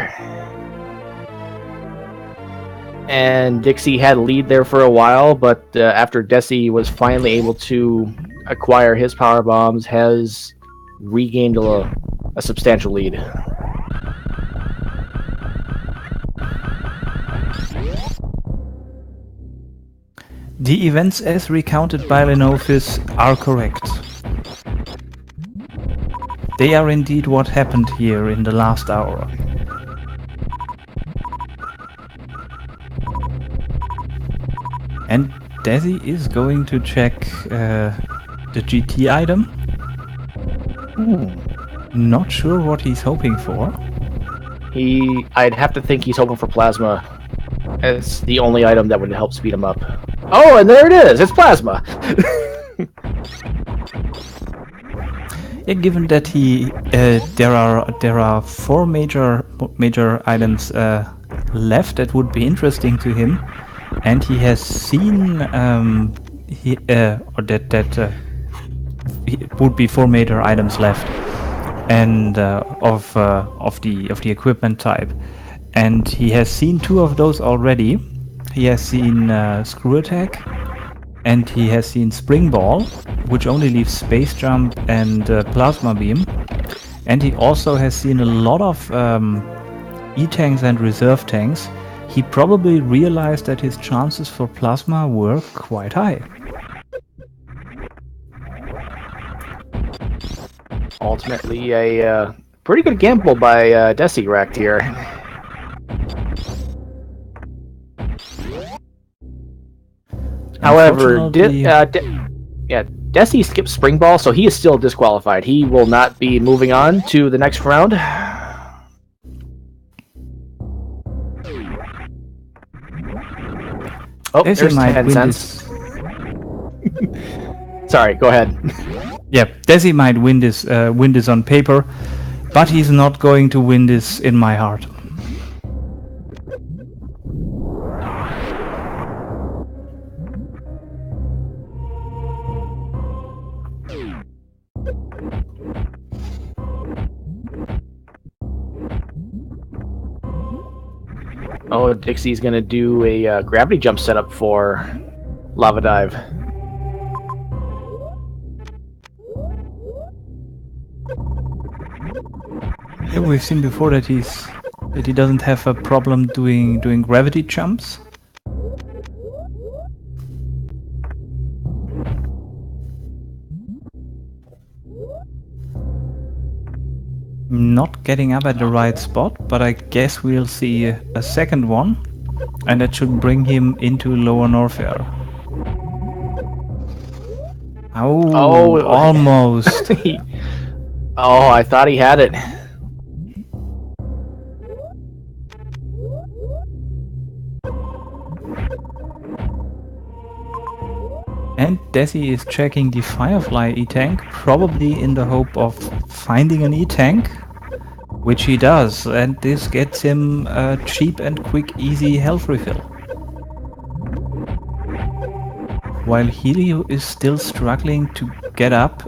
And Dixie had a lead there for a while, but after Dessy was finally able to acquire his power bombs, has regained a substantial lead. The events as recounted by Lenophis are correct. They are indeed what happened here in the last hour. And Desi is going to check the GT item. Not sure what he's hoping for. I'd have to think he's hoping for plasma. It's the only item that would help speed him up. Oh, and there it is! It's plasma! Yeah, given that there are four major items left that would be interesting to him, and he has seen it would be four major items left, and of the equipment type, and he has seen two of those already. He has seen Screw Attack, and he has seen Spring Ball, which only leaves Space Jump and Plasma Beam, and he also has seen a lot of E-tanks and reserve tanks. He probably realized that his chances for Plasma were quite high. Ultimately, a pretty good gamble by Dessyreqt here. However, Desi skipped Spring Ball, so he is still disqualified. He will not be moving on to the next round. Oh, there's 10 cents. Sorry, go ahead. Yeah, Desi might win this on paper, but he's not going to win this in my heart. Oh, Dixie's gonna do a gravity jump setup for Lava Dive. Yeah, we've seen before that he doesn't have a problem doing gravity jumps. Not getting up at the right spot, but I guess we'll see a second one, and that should bring him into lower Norfair. Oh, almost. Oh, I thought he had it. And Desi is checking the Firefly E-tank, probably in the hope of finding an E-tank, which he does, and this gets him a cheap and quick, easy health refill. While Helio is still struggling to get up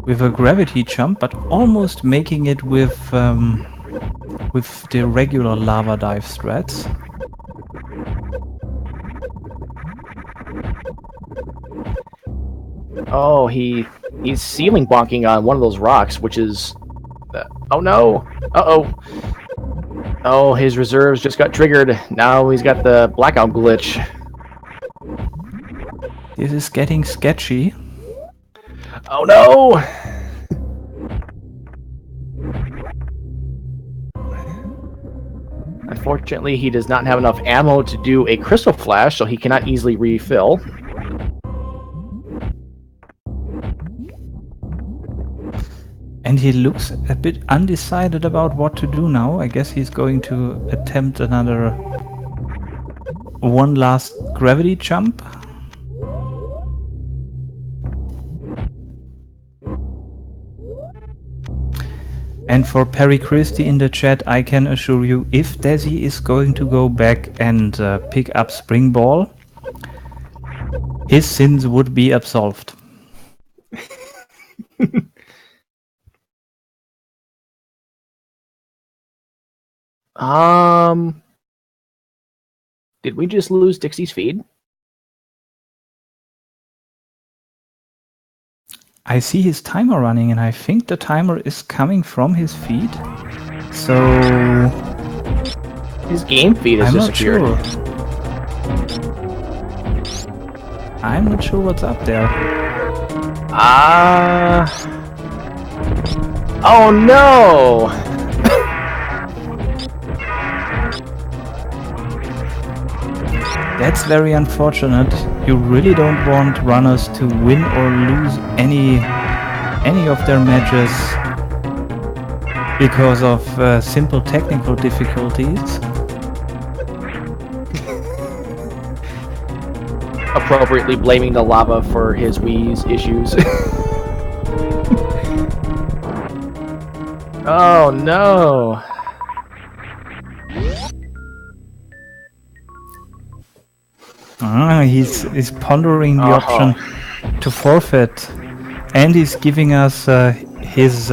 with a gravity jump, but almost making it with the regular lava dive strats. Oh, he's ceiling bonking on one of those rocks, which is... oh no! Uh-oh! Oh, his reserves just got triggered. Now he's got the blackout glitch. This is getting sketchy. Oh no! Unfortunately, he does not have enough ammo to do a crystal flash, so he cannot easily refill. And he looks a bit undecided about what to do now. I guess he's going to attempt one last gravity jump. And for Perry Christie in the chat, I can assure you, if Desi is going to go back and pick up Spring Ball, his sins would be absolved. Did we just lose Dixie's feed? I see his timer running, and I think the timer is coming from his feed. So His game feed has I'm not disappeared. sure. I'm not sure what's up there. Oh no! That's very unfortunate. You really don't want runners to win or lose any of their matches because of simple technical difficulties. Appropriately blaming the lava for his Wii's issues. Oh no! He's pondering the option to forfeit, and he's giving us his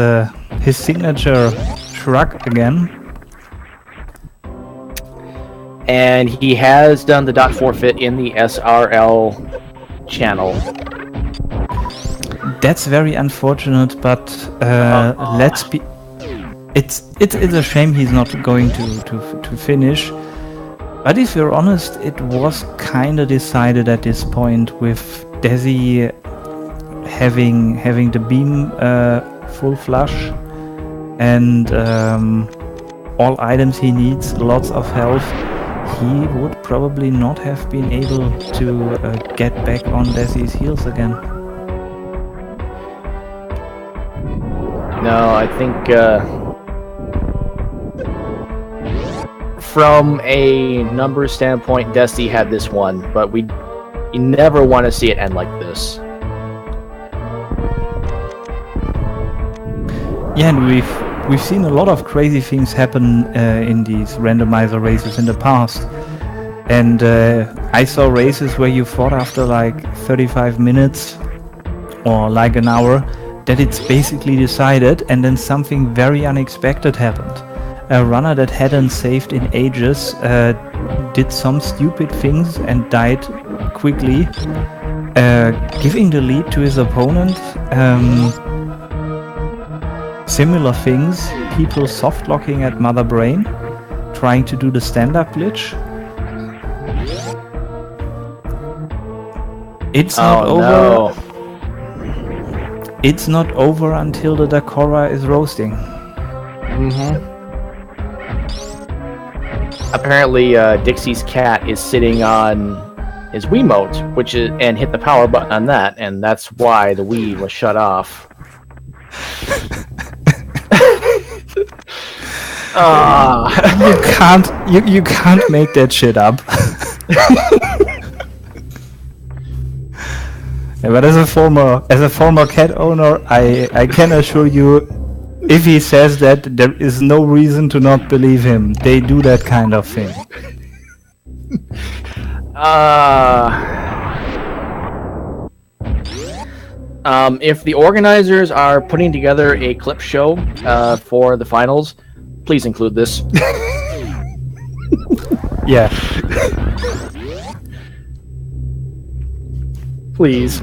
signature shrug again. And he has done the dot forfeit in the SRL channel. That's very unfortunate, but let's be. It's a shame he's not going to finish. But if you're honest, it was kinda decided at this point with Desi having the beam full flush and all items he needs, lots of health. He would probably not have been able to get back on Desi's heels again. No, I think from a numbers standpoint, Desi had this one, but you never want to see it end like this. Yeah, and we've seen a lot of crazy things happen in these randomizer races in the past. And I saw races where you fought after like 35 minutes or like an hour that it's basically decided, and then something very unexpected happened. A runner that hadn't saved in ages did some stupid things and died quickly, giving the lead to his opponent. Similar things, people soft locking at Mother Brain, trying to do the stand-up glitch. It's not over. No. It's not over until the Dakora is roasting. Apparently, Dixie's cat is sitting on his Wiimote, and hit the power button on that, and that's why the Wii was shut off. You can't make that shit up. Yeah, but as a former cat owner, I can assure you, if he says that, there is no reason to not believe him. They do that kind of thing. If the organizers are putting together a clip show for the finals, please include this. Yeah. Please.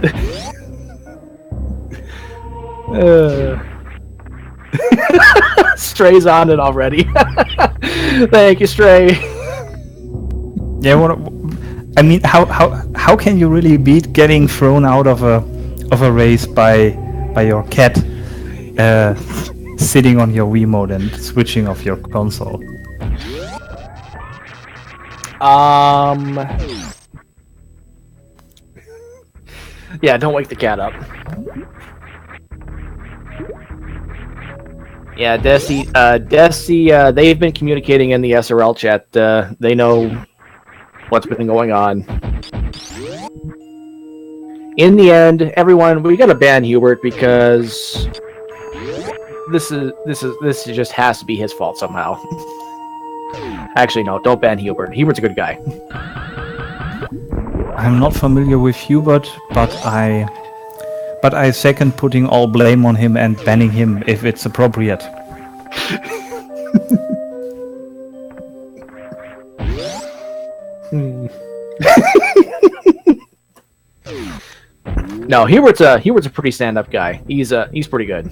Stray's on it already. Thank you, Stray. Yeah. I mean, how can you really beat getting thrown out of a race by your cat sitting on your Wiimote and switching off your console? Yeah, don't wake the cat up. Yeah, Desi, they've been communicating in the SRL chat. They know what's been going on. In the end, everyone, we gotta ban Hubert because this just has to be his fault somehow. Actually, no, don't ban Hubert. Hubert's a good guy. I'm not familiar with Hubert, but I second putting all blame on him and banning him if it's appropriate. No, Hubert's a pretty stand-up guy. He's pretty good.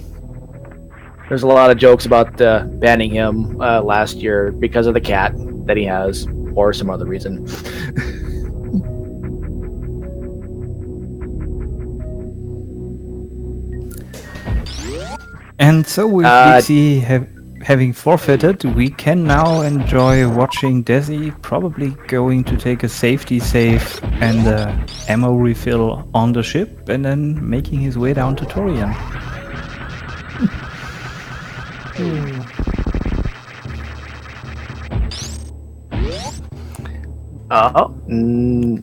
There's a lot of jokes about banning him last year because of the cat that he has, or some other reason. And so with Dixie having forfeited, we can now enjoy watching Desi probably going to take a safety save and ammo refill on the ship, and then making his way down to Torian.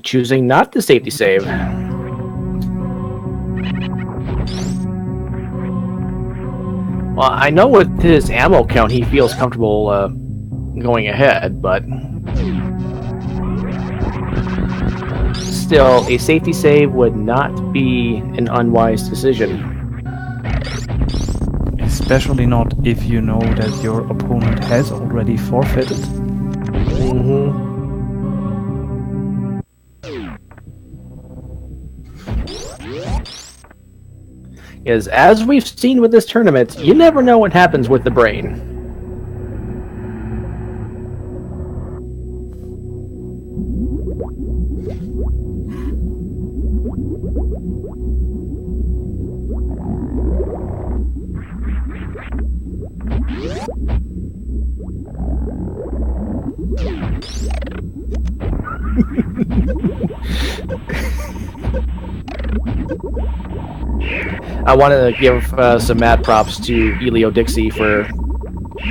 Choosing not to safety save. Well, I know with his ammo count, he feels comfortable going ahead, but still, a safety save would not be an unwise decision. Especially not if you know that your opponent has already forfeited. Is as we've seen with this tournament, you never know what happens with the brain. I want to give some mad props to HelioDixy for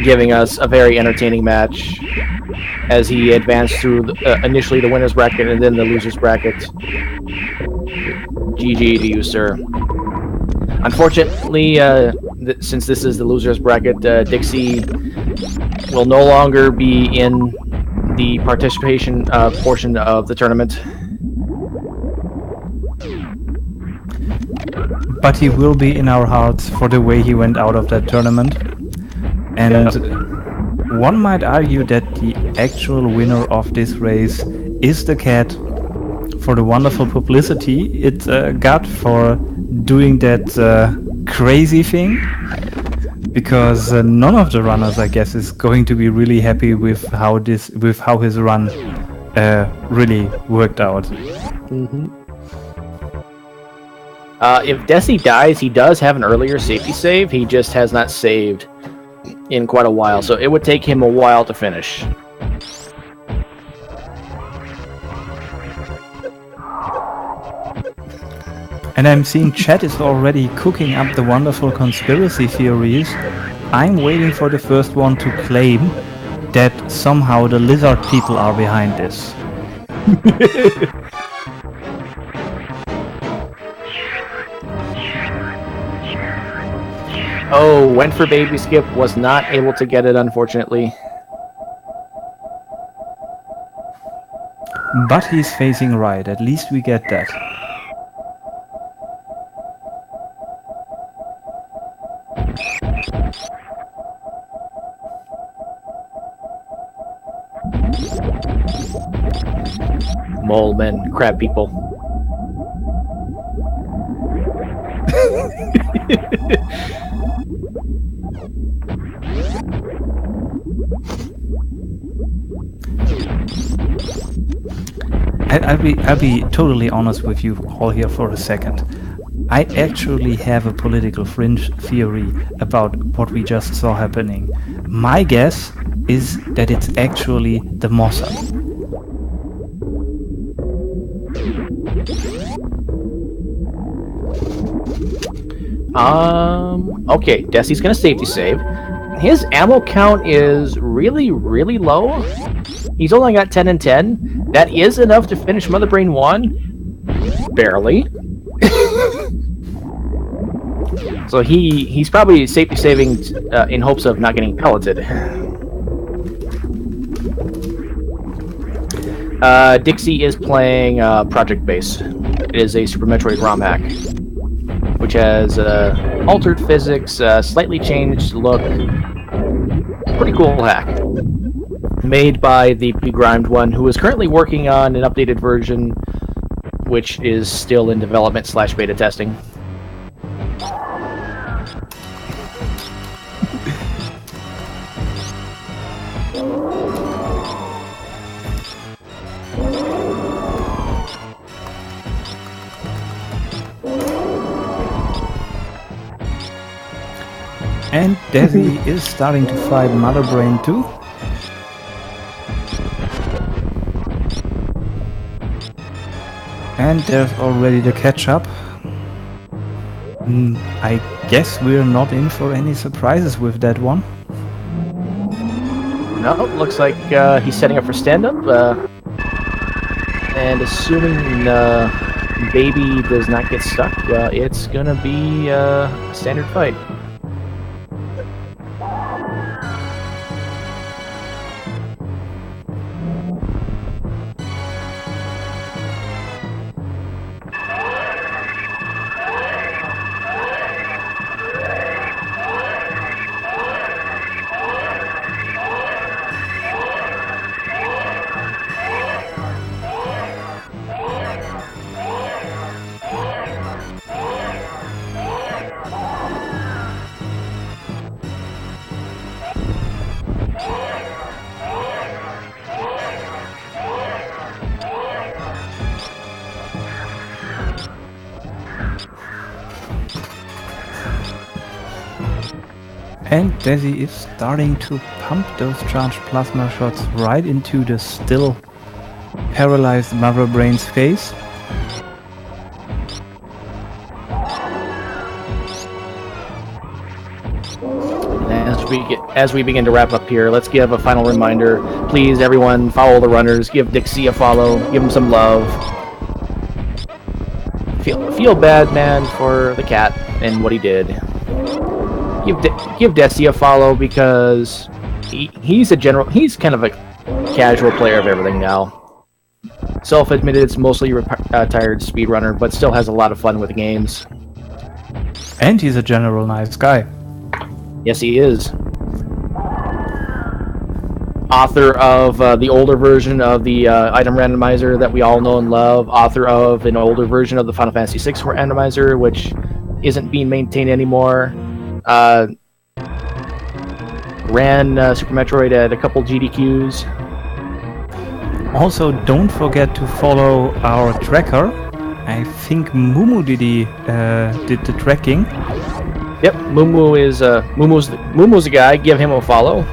giving us a very entertaining match as he advanced through initially the winner's bracket and then the loser's bracket. GG to you, sir. Unfortunately, since this is the loser's bracket, Dixie will no longer be in the participation portion of the tournament. But he will be in our hearts for the way he went out of that tournament. And one might argue that the actual winner of this race is the cat, for the wonderful publicity it got for doing that crazy thing. Because none of the runners, I guess, is going to be really happy with how his run really worked out. If Desi dies, he does have an earlier safety save. He just has not saved in quite a while, so it would take him a while to finish. And I'm seeing chat is already cooking up the wonderful conspiracy theories. I'm waiting for the first one to claim that somehow the lizard people are behind this. Oh, went for baby skip, was not able to get it, unfortunately. But he's facing right, at least we get that. Mole men, crab people. I'll be totally honest with you all here for a second. I actually have a political fringe theory about what we just saw happening. My guess is that it's actually the Mossad. Okay, Desi's gonna safety save. His ammo count is really, really low. He's only got 10 and 10. That is enough to finish Mother Brain 1. Barely. So he's probably safety saving in hopes of not getting pelleted. Dixie is playing Project Base. It is a Super Metroid ROM hack, which has altered physics, slightly changed look. Pretty cool hack. Made by the begrimed one, who is currently working on an updated version which is still in development / beta testing. And Desi is starting to fight Mother Brain too. And there's already the catch-up. I guess we're not in for any surprises with that one. No, looks like he's setting up for stand-up. And assuming Baby does not get stuck, it's gonna be a standard fight. And Desi is starting to pump those charged plasma shots right into the still paralyzed Mother Brain's face. As we begin to wrap up here, let's give a final reminder. Please, everyone, follow the runners. Give Dixie a follow. Give him some love. Feel bad, man, for the cat and what he did. Give Desi a follow because he's kind of a casual player of everything now. Self-admitted, it's mostly a retired speedrunner, but still has a lot of fun with the games. And he's a general nice guy. Yes, he is. Author of the older version of the item randomizer that we all know and love. Author of an older version of the Final Fantasy VI randomizer, which isn't being maintained anymore. Ran Super Metroid at a couple GDQs. Also, don't forget to follow our tracker. I think Mumu did the tracking. Yep, Mumu's the guy. Give him a follow.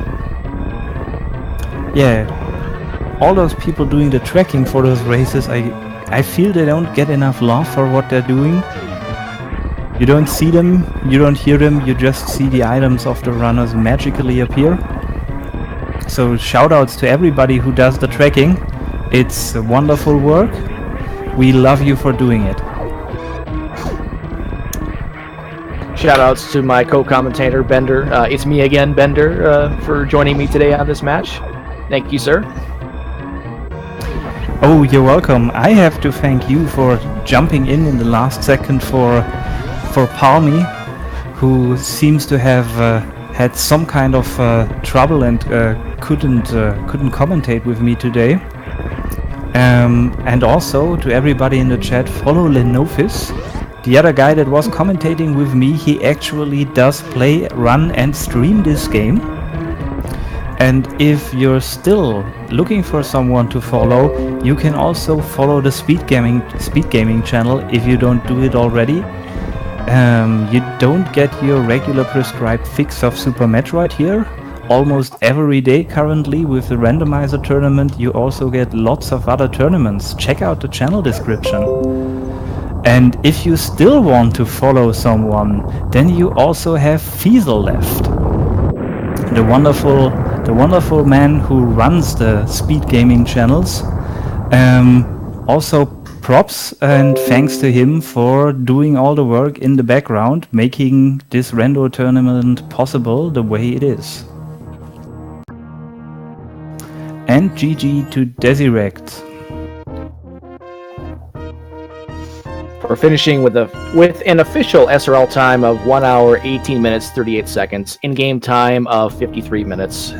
Yeah, all those people doing the tracking for those races, I feel they don't get enough love for what they're doing. You don't see them, you don't hear them, you just see the items of the runners magically appear. So shoutouts to everybody who does the tracking. It's wonderful work. We love you for doing it. Shoutouts to my co-commentator, Bender. It's me again, Bender, for joining me today on this match. Thank you, sir. Oh, you're welcome. I have to thank you for jumping in the last second for Palmy, who seems to have had some kind of trouble and couldn't commentate with me today. And also to everybody in the chat, follow Lenofis. The other guy that was commentating with me, he actually does play, run and stream this game. And if you're still looking for someone to follow, you can also follow the Speed Gaming channel if you don't do it already. You don't get your regular prescribed fix of Super Metroid here. Almost every day currently with the Randomizer tournament, you also get lots of other tournaments. Check out the channel description. And if you still want to follow someone, then you also have Fiesel left. The wonderful man who runs the Speed Gaming channels. Also props and thanks to him for doing all the work in the background, making this Rando tournament possible the way it is. And GG to Dessyreqt. We're finishing with an official SRL time of 1 hour, 18 minutes, 38 seconds. In-game time of 53 minutes.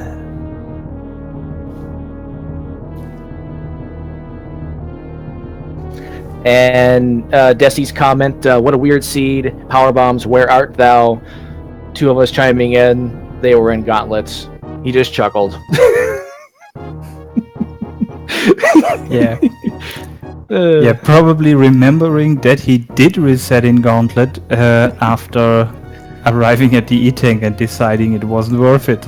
And Dessy's comment, what a weird seed. Power bombs, where art thou? Two of us chiming in. They were in gauntlets. He just chuckled. Yeah. Yeah, probably remembering that he did reset in Gauntlet after arriving at the E-Tank and deciding it wasn't worth it.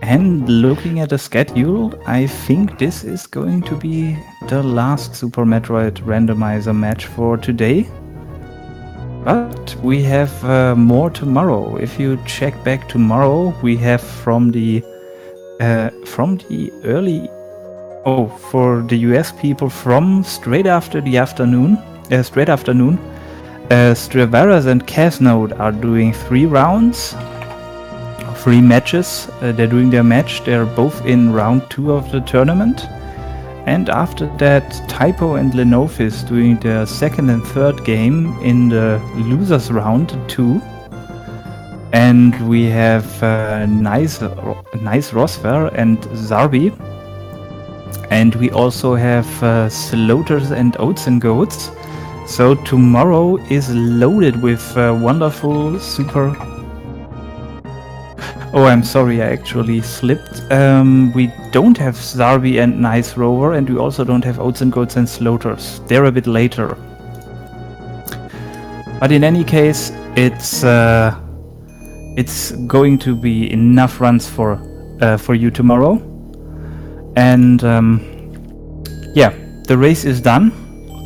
And looking at the schedule, I think this is going to be the last Super Metroid Randomizer match for today. But we have more tomorrow. If you check back tomorrow, we have from the early, for the US people, from straight after afternoon, Stravaras and Casnode are doing 3 rounds, 3 matches. They're doing their match. They're both in round 2 of the tournament. And after that, Typo and Lenovis doing their 2nd and 3rd game in the losers round 2. And we have Nice Rosver and Zarbi. And we also have Slaughters and Oats and Goats. So tomorrow is loaded with wonderful super... Oh, I'm sorry, I actually slipped. We don't have Zarbi and Nice Rover, and we also don't have Oats and Goats and Slaughters. They're a bit later. But in any case, it's going to be enough runs for you tomorrow. And yeah, the race is done.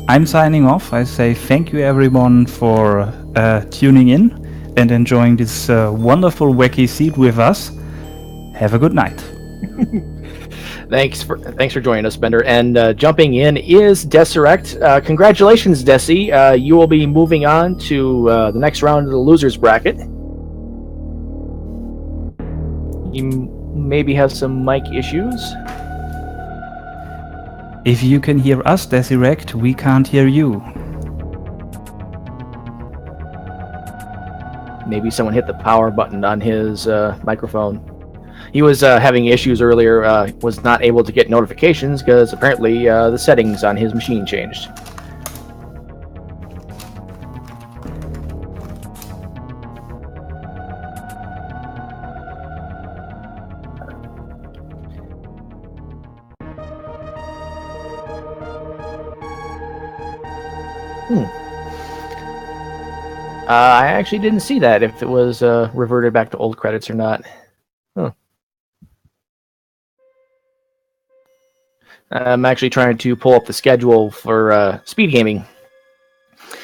I'm signing off. I say thank you everyone for tuning in and enjoying this wonderful wacky seed with us. Have a good night. Thanks for joining us, Bender. And jumping in is Dessyreqt. Congratulations, Dessy. You will be moving on to the next round of the losers bracket. You maybe have some mic issues. If you can hear us, Dessyreqt, we can't hear you. Maybe someone hit the power button on his microphone. He was having issues earlier, was not able to get notifications because apparently the settings on his machine changed. I actually didn't see that, if it was reverted back to old credits or not. Huh. I'm actually trying to pull up the schedule for Speed Gaming.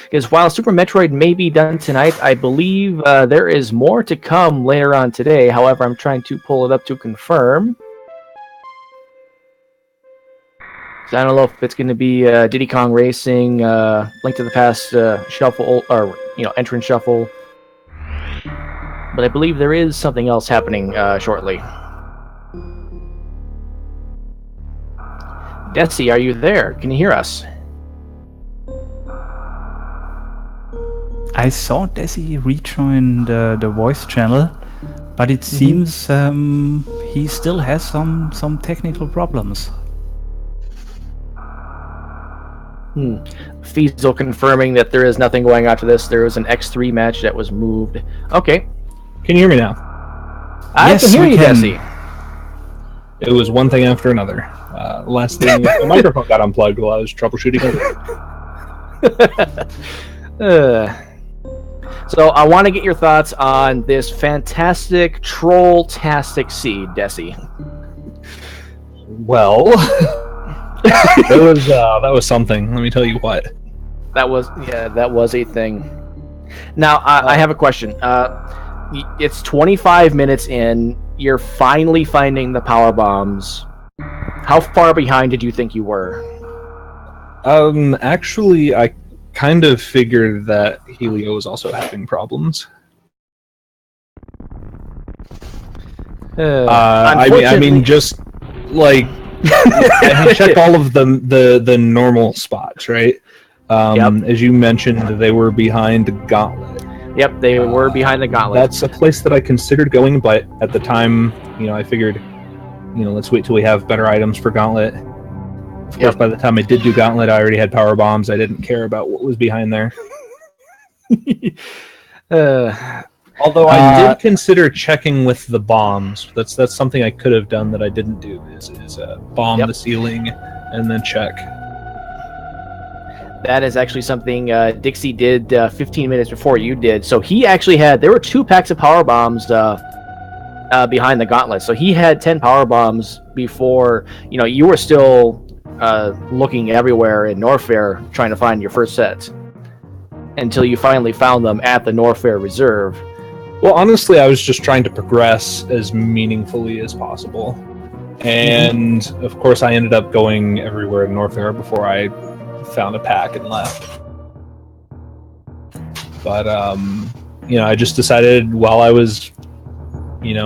Because while Super Metroid may be done tonight, I believe there is more to come later on today. However, I'm trying to pull it up to confirm. So I don't know if it's going to be Diddy Kong Racing, Link to the Past Shuffle, or Entrance Shuffle. But I believe there is something else happening shortly. Detsy, are you there? Can you hear us? I saw Dessy rejoin the voice channel, but it seems he still has some technical problems. Fiesel confirming that there is nothing going after this. There was an X3 match that was moved. Okay. Can you hear me now? I can hear you, Dessy. It was one thing after another. Last thing, the microphone got unplugged while I was troubleshooting it. So I want to get your thoughts on this fantastic, troll-tastic seed, Dessy. Well, that was something. Let me tell you what. That was a thing. Now I have a question. It's 25 minutes in. You're finally finding the power bombs. How far behind did you think you were? Actually, I kind of figured that Helio was also having problems. I mean, just like I checked all of the normal spots, right? Yep. As you mentioned, they were behind Gauntlet. Yep, they were behind the Gauntlet. That's a place that I considered going, but at the time, I figured let's wait till we have better items for Gauntlet. Of course, Yep. by the time I did do Gauntlet, I already had power bombs. I didn't care about what was behind there. Although I did consider checking with the bombs. That's something I could have done that I didn't do. Is bomb the ceiling and then check. That is actually something Dixie did 15 minutes before you did. So he actually there were 2 packs of power bombs behind the gauntlet. So he had 10 power bombs before, you were still looking everywhere in Norfair trying to find your first set until you finally found them at the Norfair Reserve. Well, honestly, I was just trying to progress as meaningfully as possible. And, of course, I ended up going everywhere in Norfair before I found a pack and left. But, I just decided while I was,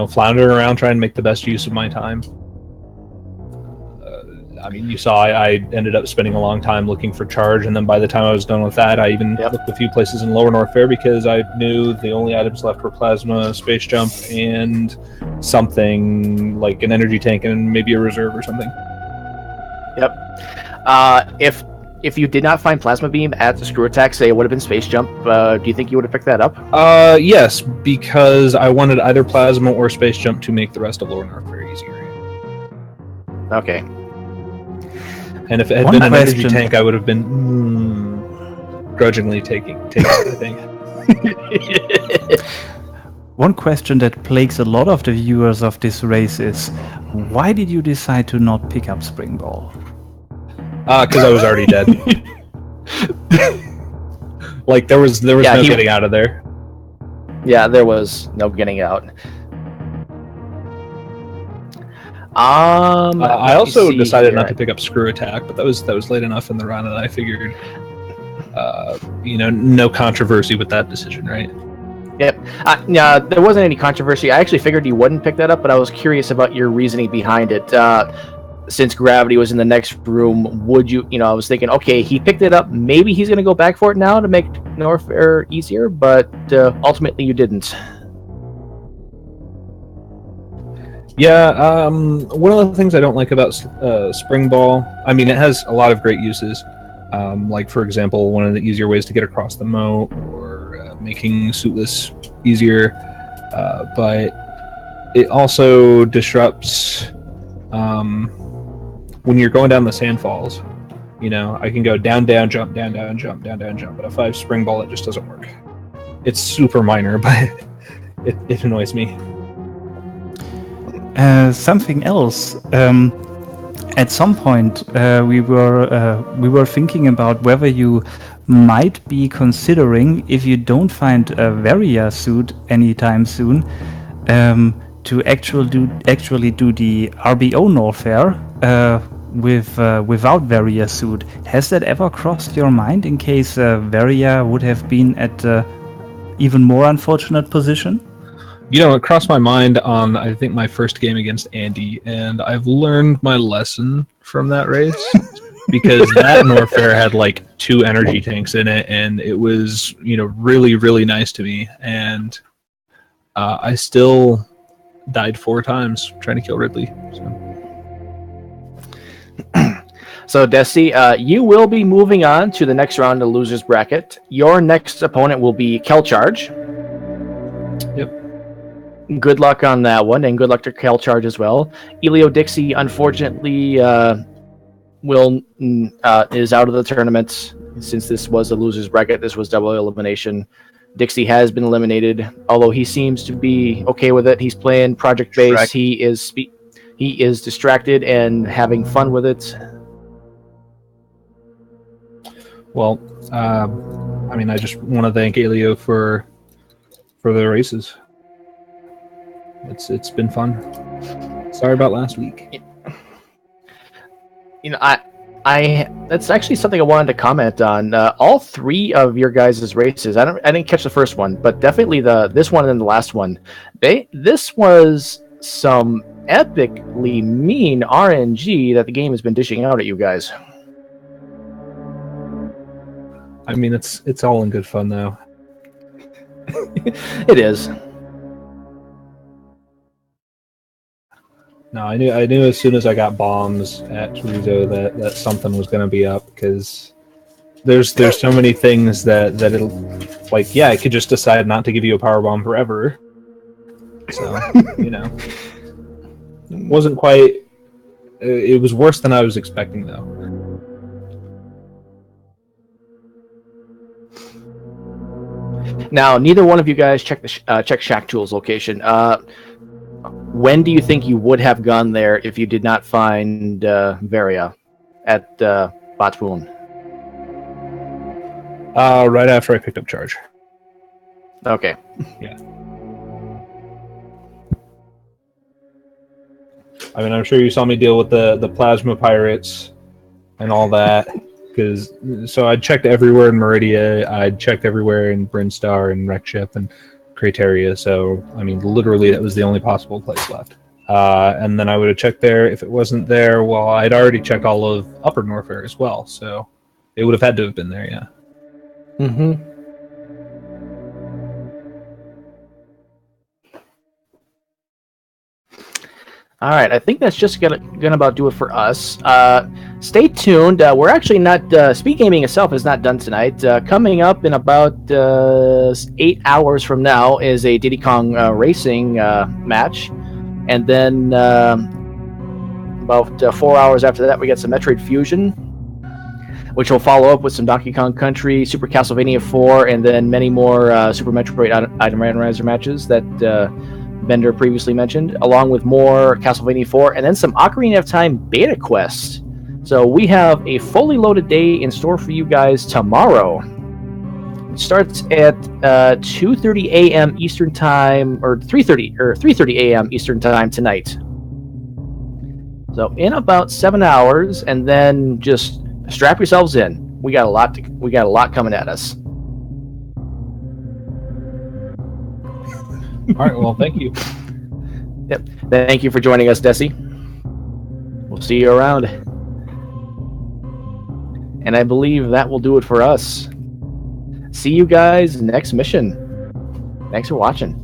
floundering around trying to make the best use of my time. You saw I ended up spending a long time looking for charge, and then by the time I was done with that, I even looked a few places in Lower Norfair because I knew the only items left were Plasma, Space Jump, and something like an energy tank and maybe a reserve or something. Yep. If you did not find Plasma Beam at the Screw Attack, say it would have been Space Jump, do you think you would have picked that up? Yes, because I wanted either Plasma or Space Jump to make the rest of Lower Norfair easier. Okay. And if it had been an energy tank, I would have been grudgingly taking it, I think. One question that plagues a lot of the viewers of this race is, why did you decide to not pick up Spring Ball? Because I was already dead. Like, there was no getting out of there. Yeah, there was no getting out. I also decided not to pick up Screw Attack, but that was late enough in the run, and I figured, no controversy with that decision, right? Yep. Yeah, there wasn't any controversy. I actually figured you wouldn't pick that up, but I was curious about your reasoning behind it. Since Gravity was in the next room, would you? I was thinking, okay, he picked it up. Maybe he's going to go back for it now to make Norfair easier, but ultimately you didn't. Yeah, one of the things I don't like about Spring Ball, it has a lot of great uses. Like, for example, one of the easier ways to get across the moat, or making Suitless easier. But it also disrupts when you're going down the sand falls. I can go down, down, jump, down, down, jump, down, down, jump. But if I have Spring Ball, it just doesn't work. It's super minor, but it annoys me. Something else. At some point, we were thinking about whether you might be considering, if you don't find a Varia suit anytime soon, to actually do the RBO Norfair without Varia suit. Has that ever crossed your mind in case Varia would have been at even more unfortunate position? It crossed my mind on, I think, my first game against Andy, and I've learned my lesson from that race, because that Norfair had, 2 energy tanks in it, and it was, really, really nice to me, and I still died 4 times trying to kill Ridley. So, Desi, you will be moving on to the next round of the Losers Bracket. Your next opponent will be Kelcharge. Yep. Good luck on that one, and good luck to Kelcharge as well. HelioDixy, unfortunately, is out of the tournament. Since this was a Losers Bracket, this was double elimination. Dixie has been eliminated, although he seems to be okay with it. He's playing Project Base. He is distracted and having fun with it. Well, I just want to thank Helio for the races. It's been fun. Sorry about last week. I that's actually something I wanted to comment on. All 3 of your guys' races. I didn't catch the first one, but definitely this one and the last one. This was some epically mean RNG that the game has been dishing out at you guys. It's all in good fun though. It is. No, I knew as soon as I got bombs at Chorizo that something was going to be up, because there's so many things that it'll, like, yeah, it could just decide not to give you a power bomb forever. So, wasn't quite. It was worse than I was expecting, though. Now, neither one of you guys check Shack Tool's location. When do you think you would have gone there if you did not find Varia at Batwoon? Right after I picked up charge. Okay. Yeah. I mean, I'm sure you saw me deal with the plasma pirates and all that. So I checked everywhere in Meridia. I checked everywhere in Brinstar and Wreckship and Crateria. So, I mean, literally, that was the only possible place left. And then I would have checked there. If it wasn't there, well, I'd already checked all of Upper Norfair as well. So it would have had to have been there, yeah. Mm-hmm. All right, I think that's just gonna about do it for us. Stay tuned. We're actually not speed gaming itself is not done tonight. Coming up in about 8 hours from now is a Diddy Kong racing match, and then about 4 hours after that we get some Metroid Fusion, which will follow up with some Donkey Kong Country, Super Castlevania 4, and then many more Super Metroid item randomizer matches that Bender previously mentioned, along with more Castlevania 4, and then some Ocarina of Time beta quests. So we have a fully loaded day in store for you guys tomorrow. It starts at 2:30 a.m. Eastern Time, or 3:30 a.m. Eastern Time tonight. So in about 7 hours, and then just strap yourselves in. We got a lot coming at us. All right, well, thank you. Yep. Thank you for joining us, Dessy. We'll see you around. And I believe that will do it for us. See you guys next mission. Thanks for watching.